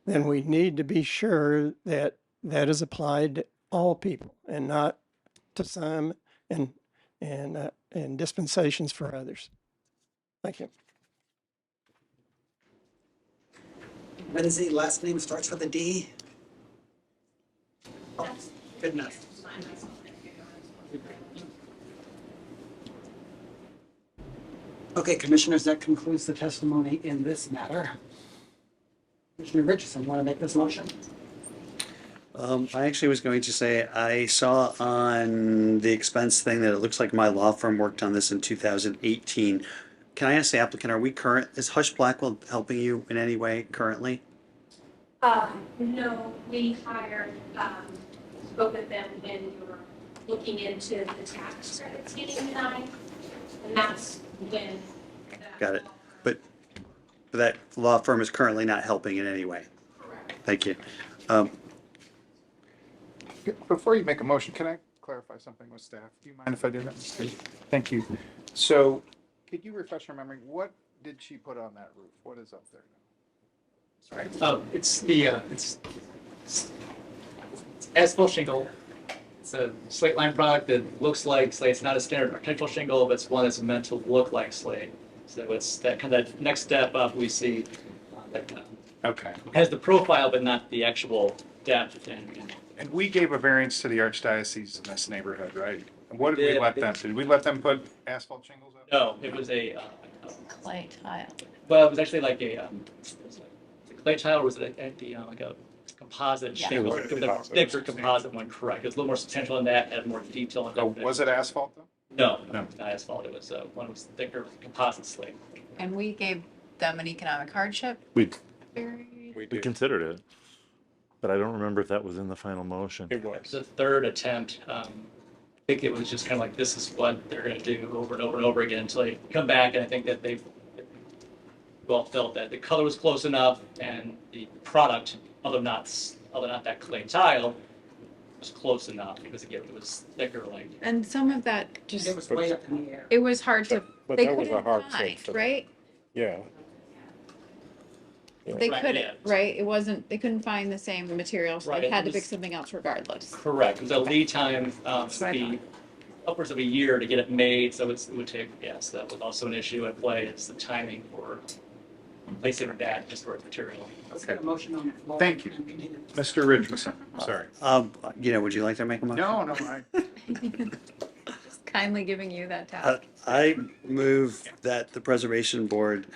then we need to be sure that that is applied to all people and not to some and dispensations for others. Thank you. What is the last name starts with a D? Oh, good enough. Okay, commissioners, that concludes the testimony in this matter. Commissioner Richardson, want to make this motion? I actually was going to say, I saw on the expense thing that it looks like my law firm worked on this in 2018. Can I ask the applicant, are we current, is Hush Blackwell helping you in any way currently? No, we hired, spoke with them when we were looking into the tax credits getting denied, and that's when. Got it. But that law firm is currently not helping in any way? Correct. Thank you. Before you make a motion, can I clarify something with staff? Do you mind if I do that? Thank you. So could you refresh your memory? What did she put on that roof? What is up there? Sorry. It's the it's asphalt shingle It's a slate line product that looks like slate. It's not a standard architectural shingle, but it's one that's meant to look like slate. So it's that kind of next step up we see that Okay. has the profile, but not the actual depth. And we gave a variance to the Archdiocese in this neighborhood, right? And what did we let them? Did we let them put asphalt shingles up? No, it was a Clay tile. well, it was actually like a was it a clay tile, or was it like a composite Yeah. shingle? It was It was a composite. thicker composite one, correct? It was a little more substantial than that, had more detail. So was it asphalt though? No, No. not asphalt. It was one was thicker composite slate. And we gave them an economic hardship. We Very- we considered it, but I don't remember if that was in the final motion. It It was. was the third attempt. I think it was just kind of like, this is what they're going to do over and over and over again until they come back. And I think that they've well felt that the color was close enough and the product, although not that clay tile, was close enough because again, it was thicker like. And some of that just, It was way up in the air. it was hard to, But they that was a couldn't hardship find, for them. right? Yeah. They Right, couldn't, yeah. right? It wasn't, they couldn't find the same materials. Right, They it had to was- pick something else regardless. Correct. It was a lead time what I be upwards of a year to get it made, so it would take, yes, that was also an issue at play, is the timing for placing that historic material. Let's get a motion on the floor. Thank you. Mr. Richardson, sorry. Would you like to make a motion? No, Just kindly giving you that task. I move that the Preservation Board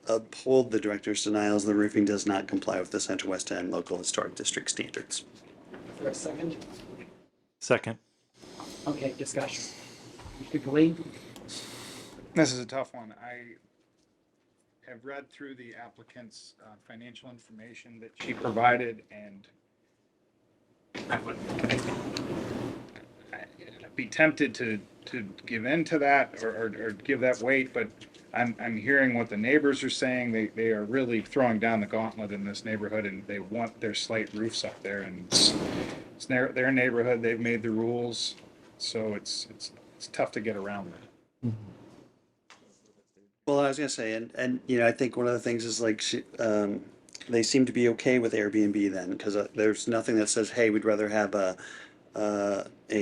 uphold the director's denials. The roofing does not comply with the Central West End Local Historic District standards. For a second. Second. Okay, discussion. Mr. Khalid? This is a tough one. I have read through the applicant's financial information that she provided, and I would I'd be tempted to give in to that or give that weight, but I'm hearing what the neighbors are saying. They are really throwing down the gauntlet in this neighborhood, and they want their slate roofs up there, and it's their neighborhood. They've made the rules, so it's tough to get around that. Well, I was gonna say, and I think one of the things is like they seem to be okay with Airbnb then, because there's nothing that says, hey, we'd rather have a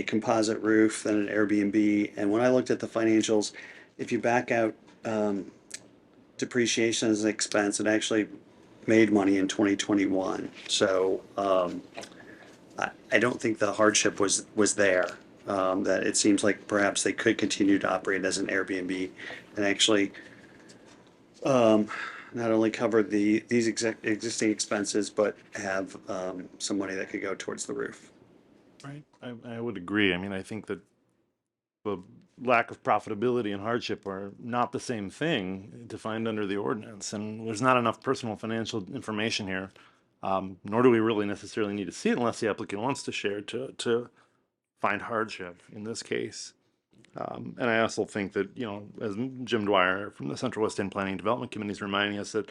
composite roof than an Airbnb. And when I looked at the financials, if you back out depreciation as an expense, it actually made money in 2021. So I don't think the hardship was there. That it seems like perhaps they could continue to operate as an Airbnb and actually not only cover these existing expenses, but have some money that could go towards the roof. Right. I would agree. I mean, I think that the lack of profitability and hardship are not the same thing defined under the ordinance, and there's not enough personal financial information here, nor do we really necessarily need to see it unless the applicant wants to share to find hardship in this case. And I also think that, as Jim Dwyer from the Central West End Planning and Development Committee is reminding us, that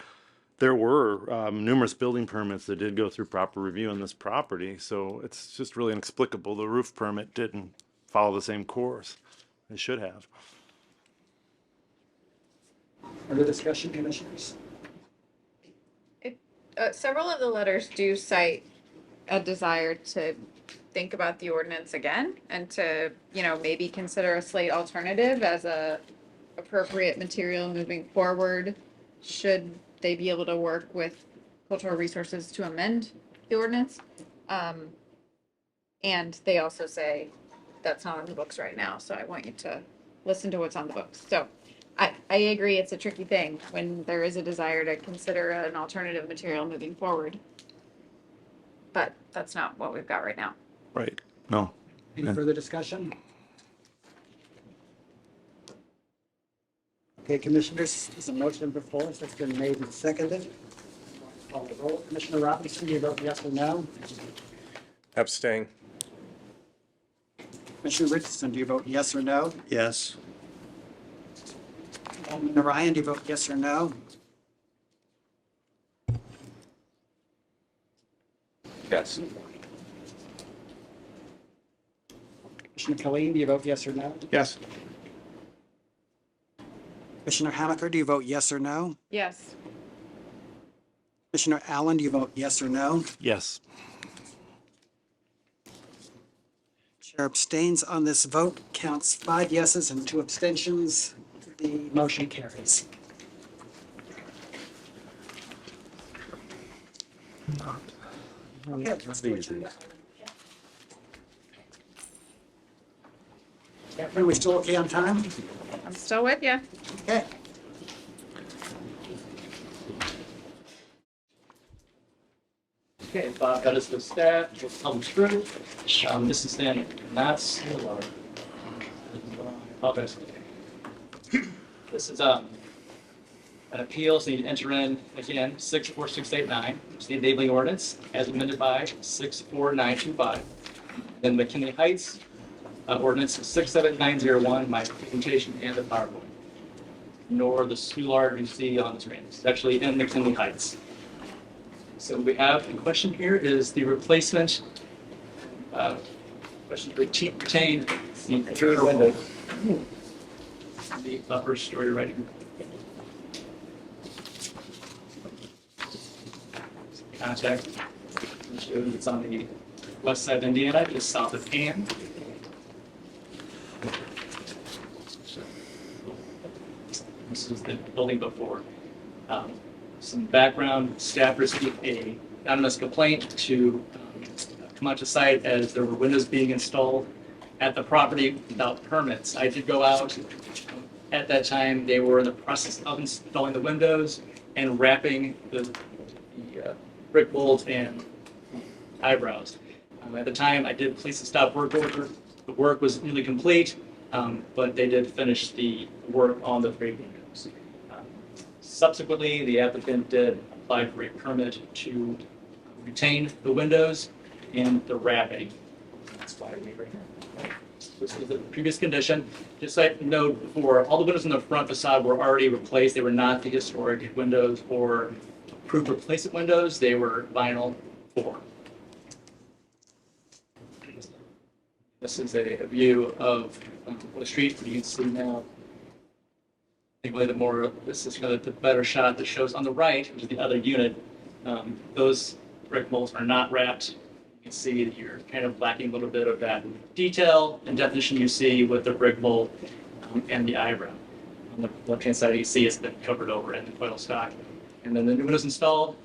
there were numerous building permits that did go through proper review on this property. So it's just really inexplicable the roof permit didn't follow the same course it should have. Further discussion, commissioners? Several of the letters do cite a desire to think about the ordinance again and to, maybe consider a slate alternative as a appropriate material moving forward. Should they be able to work with cultural resources to amend the ordinance? And they also say that's not on the books right now, so I want you to listen to what's on the books. So I agree, it's a tricky thing when there is a desire to consider an alternative material moving forward. But that's not what we've got right now. Right. No. Any further discussion? Okay, commissioners, there's a motion before us that's been made and seconded. Call the roll. Commissioner Robinson, do you vote yes or no? Abstain. Commissioner Richardson, do you vote yes or no? Yes. Alderman Ryan, do you vote yes or no? Yes. Commissioner Colleen, do you vote yes or no? Yes. Commissioner Hamaker, do you vote yes or no? Yes. Commissioner Allen, do you vote yes or no? Yes. Chair abstains on this vote, counts 5 yeses and 2 abstentions. The motion carries. Okay. Catherine, are we still okay on time? I'm still with you. Okay. Okay, Bob got us the stat, we'll come through. This is then not Solar. Apologize. This is, an appeal, so you need to enter in, again, 64689, which is the enabling ordinance, as amended by 64925. Then McKinley Heights, ordinance 67901, my presentation and the PowerPoint. Nor the Soulard you see on the screen. It's actually in McKinley Heights. So we have, the question here is the replacement, question to retain the interior window. The upper story right here. Contact. It's on the west side of Indiana, just south of Ann. This is the building before. Some background, staff received a anonymous complaint to come out to site as there were windows being installed at the property without permits. I did go out. At that time, they were in the process of installing the windows and wrapping the brick molds and eyebrows. At the time, I did place a stop work order. The work was nearly complete, but they did finish the work on the 3 windows. Subsequently, the applicant did apply for a permit to retain the windows and the wrapping. That's why we were here. This was the previous condition. Just like note before, all the windows in the front facade were already replaced. They were not the historic windows or approved replacement windows. They were vinyl floor. This is a view of the street. You can see now. I think really this is kind of the better shot that shows on the right, which is the other unit. Those brick molds are not wrapped. You can see that you're kind of lacking a little bit of that detail and definition you see with the brick mold and the eyebrow. On the left-hand side, you see it's been covered over in oil stock. And then the new windows installed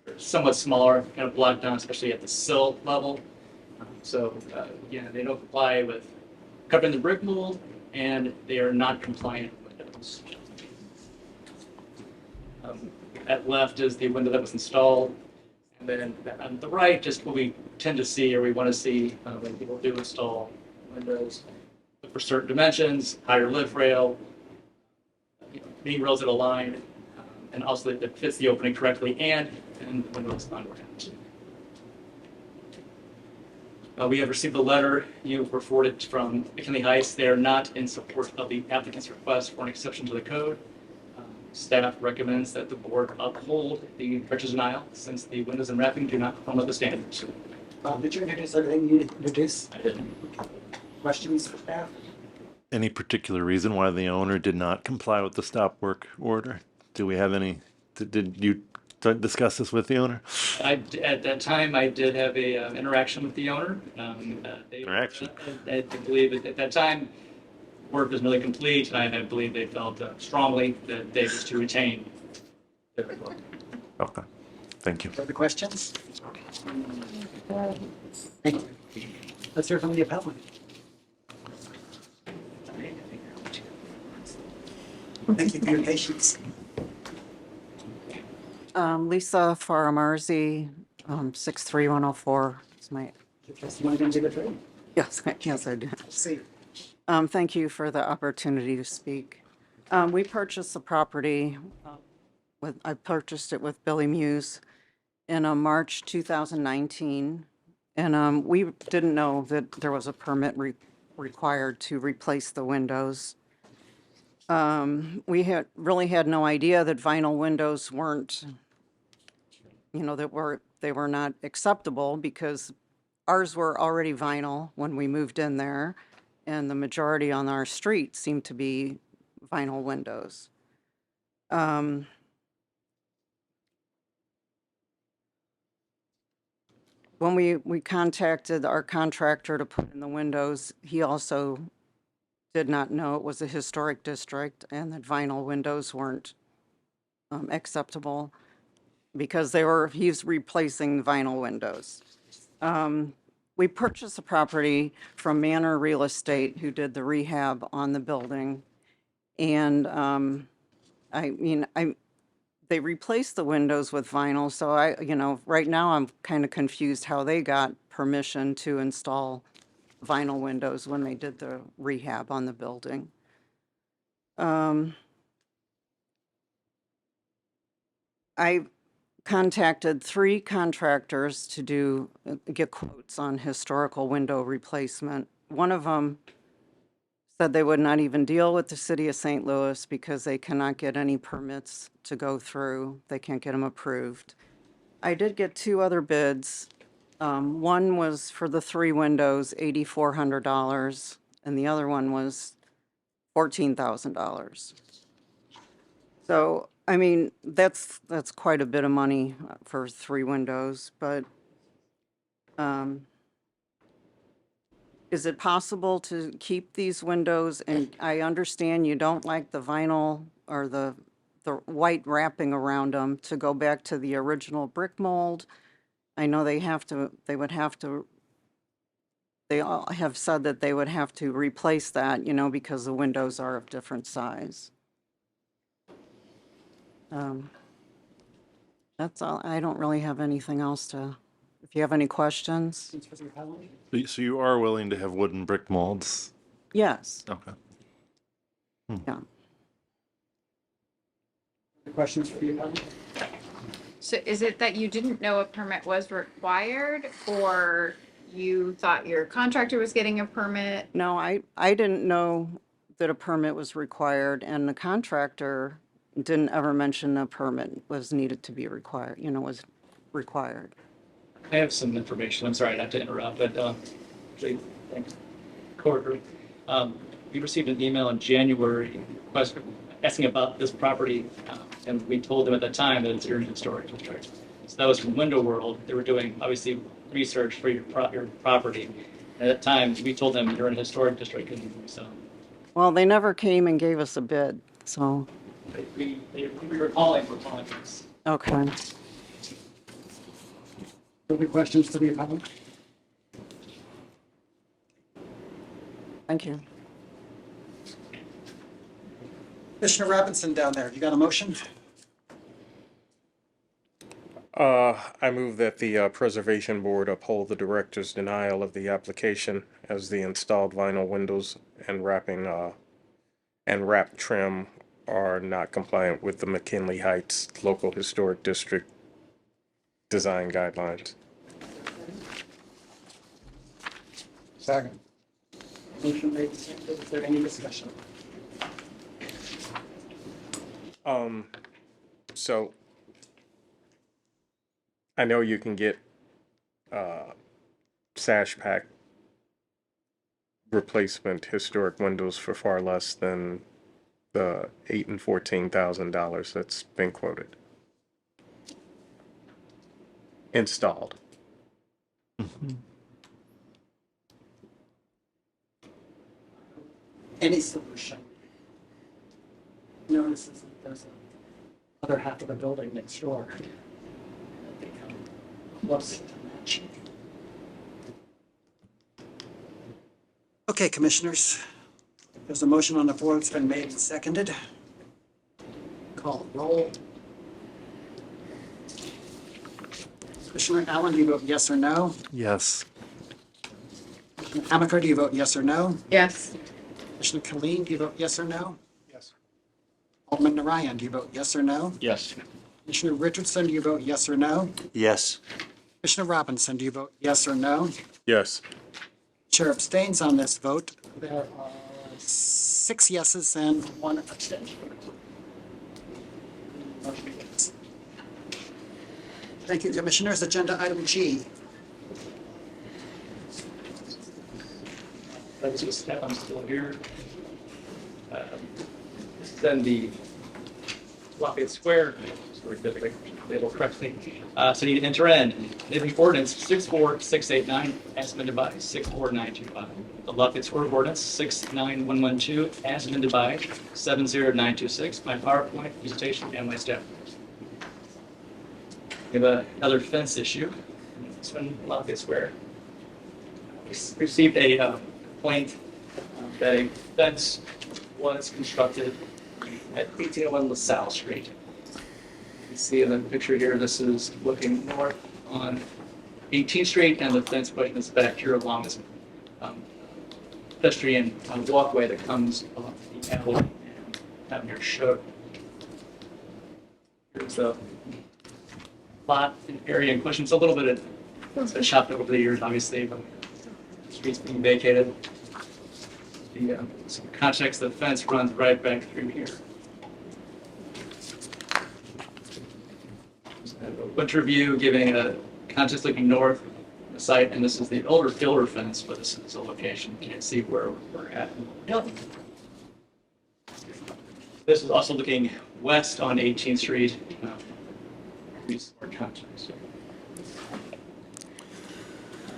are somewhat smaller, kind of blocked down, especially at the sill level. So again, they don't comply with covering the brick mold, and they are not compliant windows. At left is the window that was installed. And then on the right, just what we tend to see or we want to see when people do install windows. Look for certain dimensions, higher lift rail, being rails that align, and also that it fits the opening correctly, and the windows unwrapped. We have received a letter you were forwarded from McKinley Heights. They are not in support of the applicant's request for an exception to the code. Staff recommends that the board uphold the director's denial since the windows and wrapping do not conform with the standards. Did you introduce everything you needed to introduce? I did. Questions for staff? Any particular reason why the owner did not comply with the stop work order? Do we have any, did you discuss this with the owner? At that time, I did have a interaction with the owner. Interaction? I believe at that time, work was nearly complete, and I believe they felt strongly that they was to retain their work. Okay, thank you. Further questions? Thank you. Let's hear from the appellant. Thank you for your patience. Lisa Faramarzi, 63104 is my. Just want to give it to Yes, yes, I do. See. Thank you for the opportunity to speak. We purchased the property, I purchased it with Billy Muse in March 2019. And we didn't know that there was a permit required to replace the windows. We really had no idea that vinyl windows weren't, they were not acceptable because ours were already vinyl when we moved in there, and the majority on our street seemed to be vinyl windows. when we contacted our contractor to put in the windows, he also did not know it was a historic district and that vinyl windows weren't acceptable because he's replacing vinyl windows. We purchased a property from Manor Real Estate, who did the rehab on the building. And, they replaced the windows with vinyl, so right now I'm kind of confused how they got permission to install vinyl windows when they did the rehab on the building. I contacted 3 contractors to get quotes on historical window replacement. One of them said they would not even deal with the city of St. Louis because they cannot get any permits to go through. They can't get them approved. I did get 2 other bids. One was for the 3 windows, $8,400, and the other one was $14,000. So, I mean, that's quite a bit of money for 3 windows, but is it possible to keep these windows? And I understand you don't like the vinyl or the white wrapping around them, to go back to the original brick mold. I know they all have said that they would have to replace that, because the windows are of different size. That's all. I don't really have anything else to, if you have any questions. So you are willing to have wooden brick molds? Yes. Okay. Yeah. Questions for you, Helen? So is it that you didn't know a permit was required, or you thought your contractor was getting a permit? No, I didn't know that a permit was required, and the contractor didn't ever mention a permit was needed to be required, was required. I have some information. I'm sorry not to interrupt, but Corridor, we received an email in January asking about this property, and we told them at the time that it's your historic district. So that was from Window World. They were doing obviously research for your property. At that time, we told them you're in a historic district, and so Well, they never came and gave us a bid, so, we were calling for this. okay. Any questions for the appellant? Thank you. Commissioner Robinson down there, you got a motion? I move that the Preservation Board uphold the director's denial of the application as the installed vinyl windows and wrapping and wrap trim are not compliant with the McKinley Heights Local Historic District design guidelines. Second. Motion made and seconded. Is there any discussion? So I know you can get sash pack replacement historic windows for far less than the $8,000 and $14,000 that's been quoted. Installed. Any solution? Notices that there's a other half of the building next door. They come close to match. Okay, commissioners, there's a motion on the floor that's been made and seconded. Call roll. Commissioner Allen, do you vote yes or no? Yes. Commissioner Amaker, do you vote yes or no? Yes. Commissioner Killeen, do you vote yes or no? Yes. Alderman Narayan, do you vote yes or no? Yes. Commissioner Richardson, do you vote yes or no? Yes. Commissioner Robinson, do you vote yes or no? Yes. Chair abstains on this vote. There are 6 yeses and 1 abstention. Motion carries. Thank you, Commissioners. Agenda item G. Let's just step, I'm still here. This is then the Lafayette Square very good, like, label correctly. So you need to enter in neighboring ordinance 64689 as amended by 64925. The Lafayette Square Ordinance 69112 as amended by 70926. My PowerPoint presentation and my staff. We have another fence issue. This one, Lafayette Square. We received a complaint that a fence was constructed at 1801 LaSalle Street. You see in the picture here, this is looking north on 18th Street, and the fence pushing us back here along this pedestrian walkway that comes off the alley and down here showed. Here's the lot and area in question. It's a little bit it's been chopped over the years, obviously, but the street's being vacated. Some context, the fence runs right back through here. A winter view giving a context looking north of the site, and this is the older filler fence, but this is a location. You can't see where we're at. This is also looking west on 18th Street. These are context.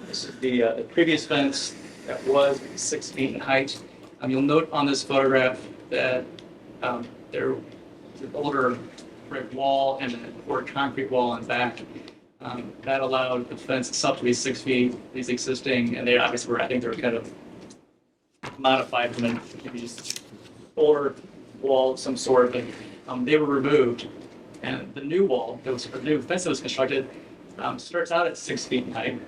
This is the previous fence that was 6 feet in height. You'll note on this photograph that there was an older brick wall and a poured concrete wall in back. That allowed the fence itself to be 6 feet, these existing, and they obviously were, I think they were kind of modified from an maybe just older wall of some sort, but they were removed. And the new wall, the new fence that was constructed, starts out at 6 feet in height.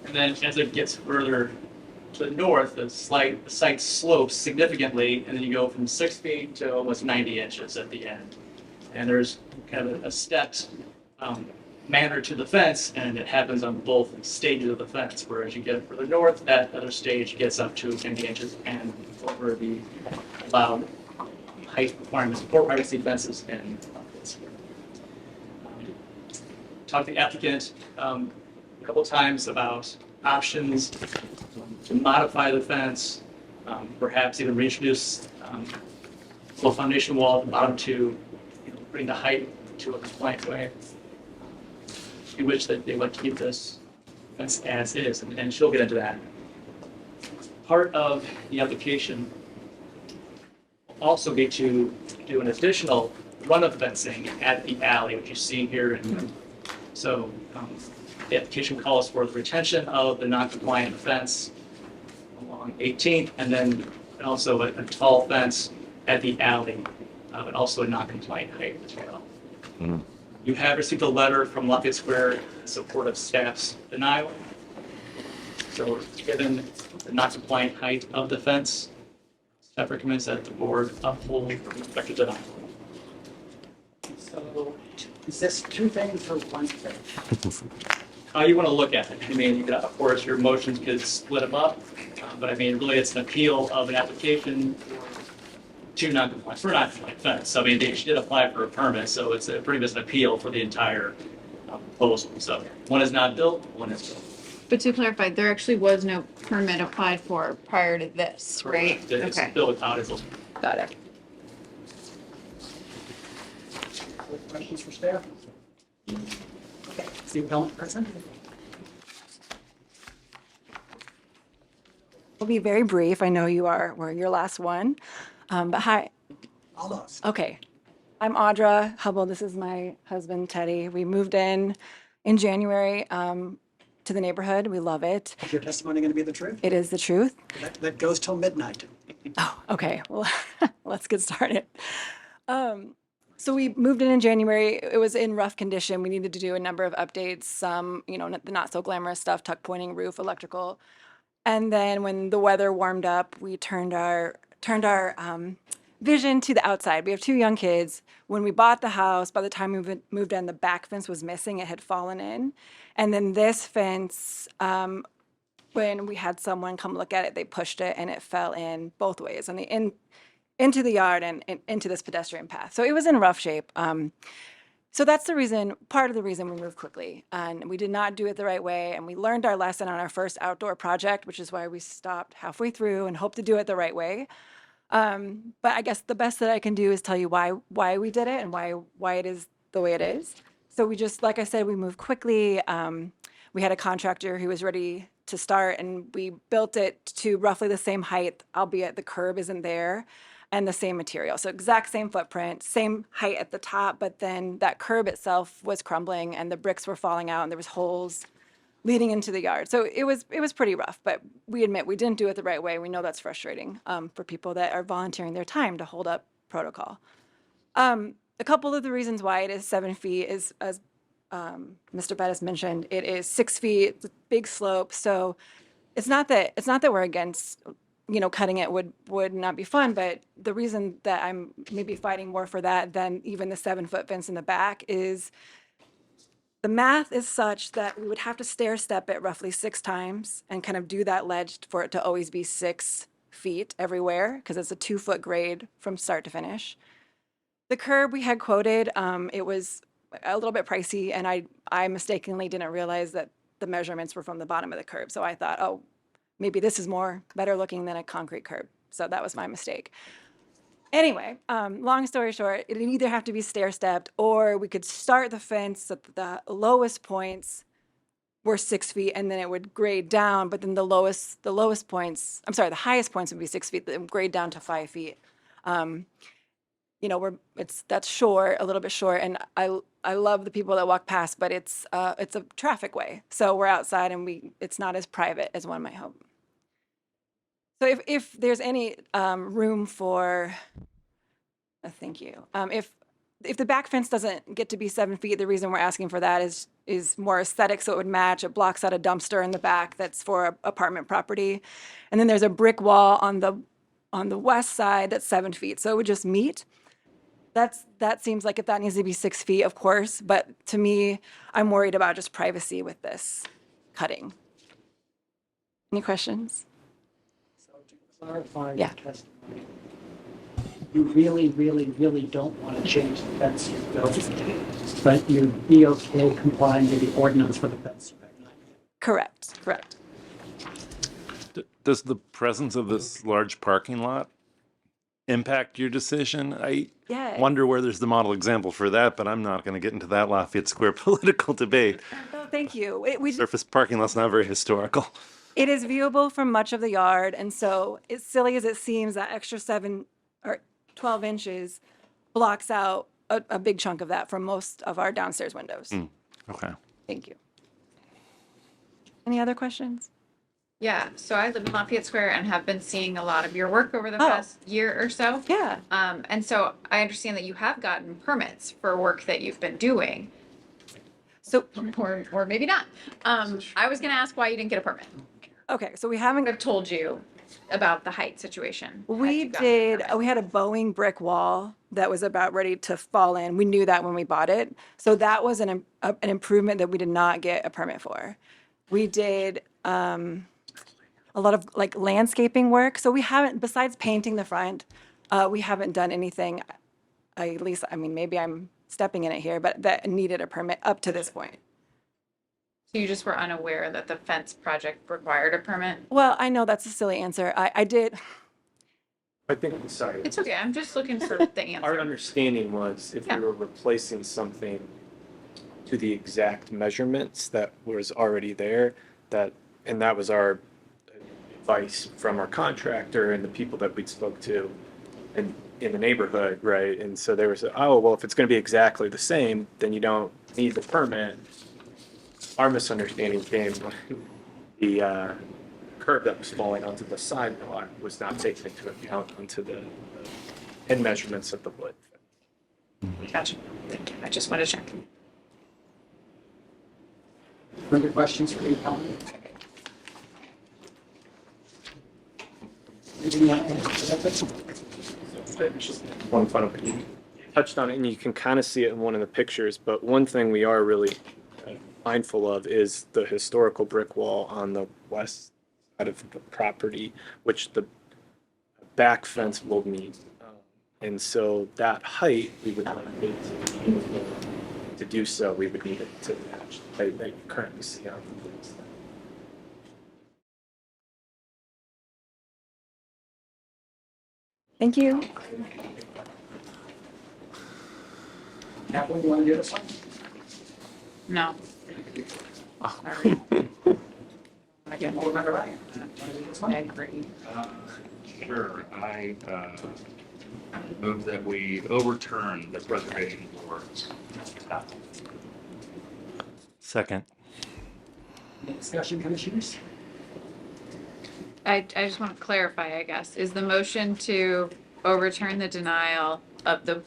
And then as it gets further to the north, the site slopes significantly, and then you go from 6 feet to almost 90 inches at the end. And there's kind of a stepped manner to the fence, and it happens on both stages of the fence, whereas you get further north, that other stage gets up to 90 inches and over the allowed height requirements for privacy fences and talked to the applicant a couple times about options to modify the fence, perhaps even reintroduce a foundation wall at the bottom to bring the height to a compliant way, in which that they would keep this fence as is, and she'll get into that. Part of the application will also be to do an additional run of fencing at the alley, which you see here. So the application calls for the retention of the non-compliant fence along 18th, and then also a tall fence at the alley, but also a non-compliant height as well. You have received a letter from Lafayette Square in support of staff's denial. So given the non-compliant height of the fence, staff recommends that the board uphold the respective denial. So is this two things or one thing? How you want to look at it. I mean, you could, of course, your motions could split them up, but I mean, really, it's an appeal of an application to non-compliant, for non-compliant fence. So I mean, she did apply for a permit, so it's pretty much an appeal for the entire proposal. So one is not built, one is built. But to clarify, there actually was no permit applied for prior to this, right? It's Okay, built without it. got it. Questions for staff? Okay, Steve Appellant, present. I'll be very brief. I know we're your last one. But hi. Almost. Okay. I'm Audra Hubble. This is my husband, Teddy. We moved in January to the neighborhood. We love it. Is your testimony going to be the truth? It is the truth. That goes till midnight. Oh, okay. Well, let's get started. So we moved in January. It was in rough condition. We needed to do a number of updates, some, the not so glamorous stuff, tuck pointing, roof, electrical. And then when the weather warmed up, we turned our vision to the outside. We have 2 young kids. When we bought the house, by the time we moved in, the back fence was missing. It had fallen in. And then this fence, when we had someone come look at it, they pushed it and it fell in both ways, into the yard and into this pedestrian path. So it was in rough shape. So that's part of the reason we moved quickly. And we did not do it the right way. And we learned our lesson on our first outdoor project, which is why we stopped halfway through and hope to do it the right way. But I guess the best that I can do is tell you why we did it and why it is the way it is. So we just, like I said, we moved quickly. We had a contractor who was ready to start, and we built it to roughly the same height, albeit the curb isn't there, and the same material. So exact same footprint, same height at the top, but then that curb itself was crumbling and the bricks were falling out and there was holes leading into the yard. So it was pretty rough, but we admit we didn't do it the right way. We know that's frustrating for people that are volunteering their time to hold up protocol. A couple of the reasons why it is 7 feet is, as Mr. Bettis mentioned, it is 6 feet, it's a big slope. So it's not that we're against, cutting it would not be fun, but the reason that I'm maybe fighting more for that than even the 7-foot fence in the back is the math is such that we would have to stair step it roughly 6 times and kind of do that ledge for it to always be 6 feet everywhere, because it's a 2-foot grade from start to finish. The curb we had quoted, it was a little bit pricey, and I mistakenly didn't realize that the measurements were from the bottom of the curb. So I thought, oh, maybe this is better looking than a concrete curb. So that was my mistake. Anyway, long story short, it'd either have to be stair stepped, or we could start the fence at the lowest points were 6 feet, and then it would grade down. But then the highest points would be 6 feet, then grade down to 5 feet. That's short, a little bit short, and I love the people that walk past, but it's a traffic way. So we're outside, and it's not as private as one might hope. So if there's any room for, thank you. If the back fence doesn't get to be 7 feet, the reason we're asking for that is more aesthetic, so it would match. It blocks out a dumpster in the back that's for apartment property, and then there's a brick wall on the west side that's 7 feet, so it would just meet. That seems like if that needs to be 6 feet, of course, but to me, I'm worried about just privacy with this cutting. Any questions? Clarify your Yeah. testimony. You really, really, really don't want to change the fence you're building, but you'd be okay complying with the ordinance for the fence. Correct. Does the presence of this large parking lot impact your decision? I Yeah. wonder where there's the model example for that, but I'm not going to get into that Lafayette Square political debate. No, thank you. Surface parking lot's not very historical. It is viewable from much of the yard, and so as silly as it seems, that extra 7 or 12 inches blocks out a big chunk of that from most of our downstairs windows. Okay. Thank you. Any other questions? Yeah, so I live in Lafayette Square and have been seeing a lot of your work over the past year or so. Yeah. And so I understand that you have gotten permits for work that you've been doing. So, or maybe not. I was gonna ask why you didn't get a permit. Okay, so we haven't. I've told you about the height situation. We had a Boeing brick wall that was about ready to fall in. We knew that when we bought it. So that was an improvement that we did not get a permit for. We did a lot of like landscaping work. So we haven't, besides painting the front, we haven't done anything, at least, maybe I'm stepping in it here, but that needed a permit up to this point. So you just were unaware that the fence project required a permit? Well, I know that's a silly answer. I did. I think, sorry. It's okay, I'm just looking for the answer. Our understanding was if we were replacing something to the exact measurements that was already there, and that was our advice from our contractor and the people that we'd spoke to in the neighborhood, right? And so they were saying, oh, well, if it's going to be exactly the same, then you don't need the permit. Our misunderstanding came when the curb that was falling onto the sidewalk was not taken into account onto the end measurements of the wood. Gotcha. Thank you. I just wanted to check. Further questions for you, Colin? One final thing. You touched on it, and you can kind of see it in one of the pictures, but one thing we are really mindful of is the historical brick wall on the west side of the property, which the back fence will meet. And so that height, we would like it to do so, we would need it to match the height that you currently see on the fence. Thank you. Kathleen, you want to do this one? No. Sorry. Again, Alderman Ryan. I agree. Sure, I move that we overturn the preservation board's stop. Second. Any discussion, commissioners? I just want to clarify, I guess, is the motion to overturn the denial of the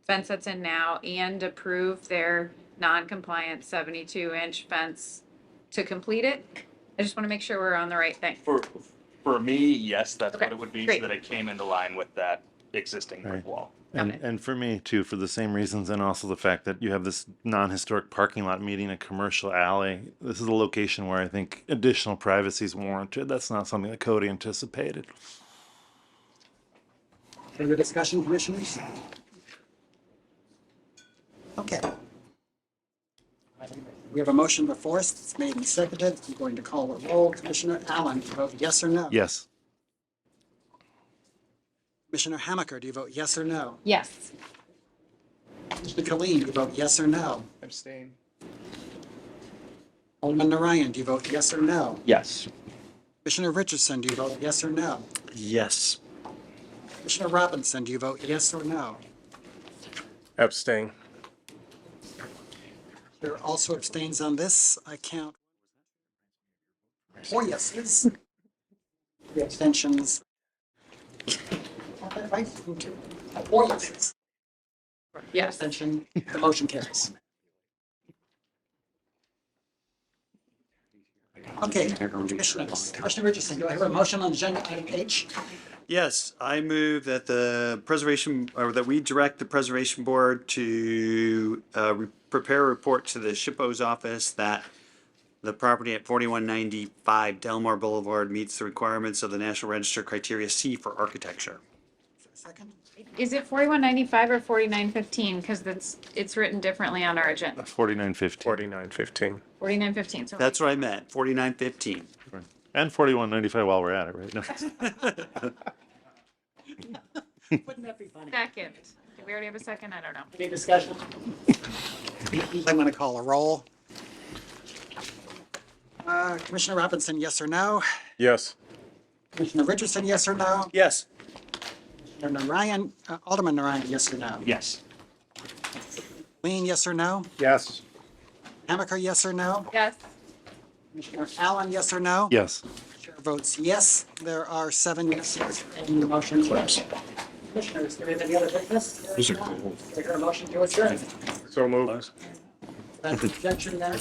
fence that's in now and approve their non-compliant 72-inch fence to complete it? I just want to make sure we're on the right thing. For me, yes, that's Okay, what it would be, so great. that it came into line with that existing brick wall. And for me too, for the same reasons, and also the fact that you have this non-historic parking lot meeting a commercial alley. This is a location where I think additional privacy is warranted. That's not something that Cody anticipated. Further discussion, commissioners? Okay. We have a motion before us. It's made and seconded. I'm going to call the roll. Commissioner Allen, do you vote yes or no? Yes. Commissioner Hamaker, do you vote yes or no? Yes. Mr. Colleen, do you vote yes or no? Abstain. Alderman Narayan, do you vote yes or no? Yes. Commissioner Richardson, do you vote yes or no? Yes. Commissioner Robinson, do you vote yes or no? Abstain. There also abstains on this. I count 4 yeses. 3 abstentions. Got that right? 4 yeses. Yes. Abstention. The motion carries. Okay, commissioners. Commissioner Richardson, do I have a motion on agenda item H? Yes, I move that the preservation, or that we direct the preservation board to prepare a report to the SHPO's office that the property at 4195 Delmar Boulevard meets the requirements of the National Register Criteria C for architecture. Second. Is it 4195 or 4915? Because it's written differently on our agenda. 4950. 4915. 4915. So That's what I meant, 4915. And 4195 while we're at it, right? No. Wouldn't that be funny? second. Did we already have a second? I don't know. Any discussion? I'm going to call a roll. Commissioner Robinson, yes or no? Yes. Commissioner Richardson, yes or no? Yes. Commissioner Narayan, Alderman Narayan, yes or no? Yes. Lean, yes or no? Yes. Hamaker, yes or no? Yes. Commissioner Allen, yes or no? Yes. Chair votes yes. There are 7 yeses and the motion carries. Commissioners, do we have any other business? Those are cool. Is there a motion to adjourn? So moved. That's objection there.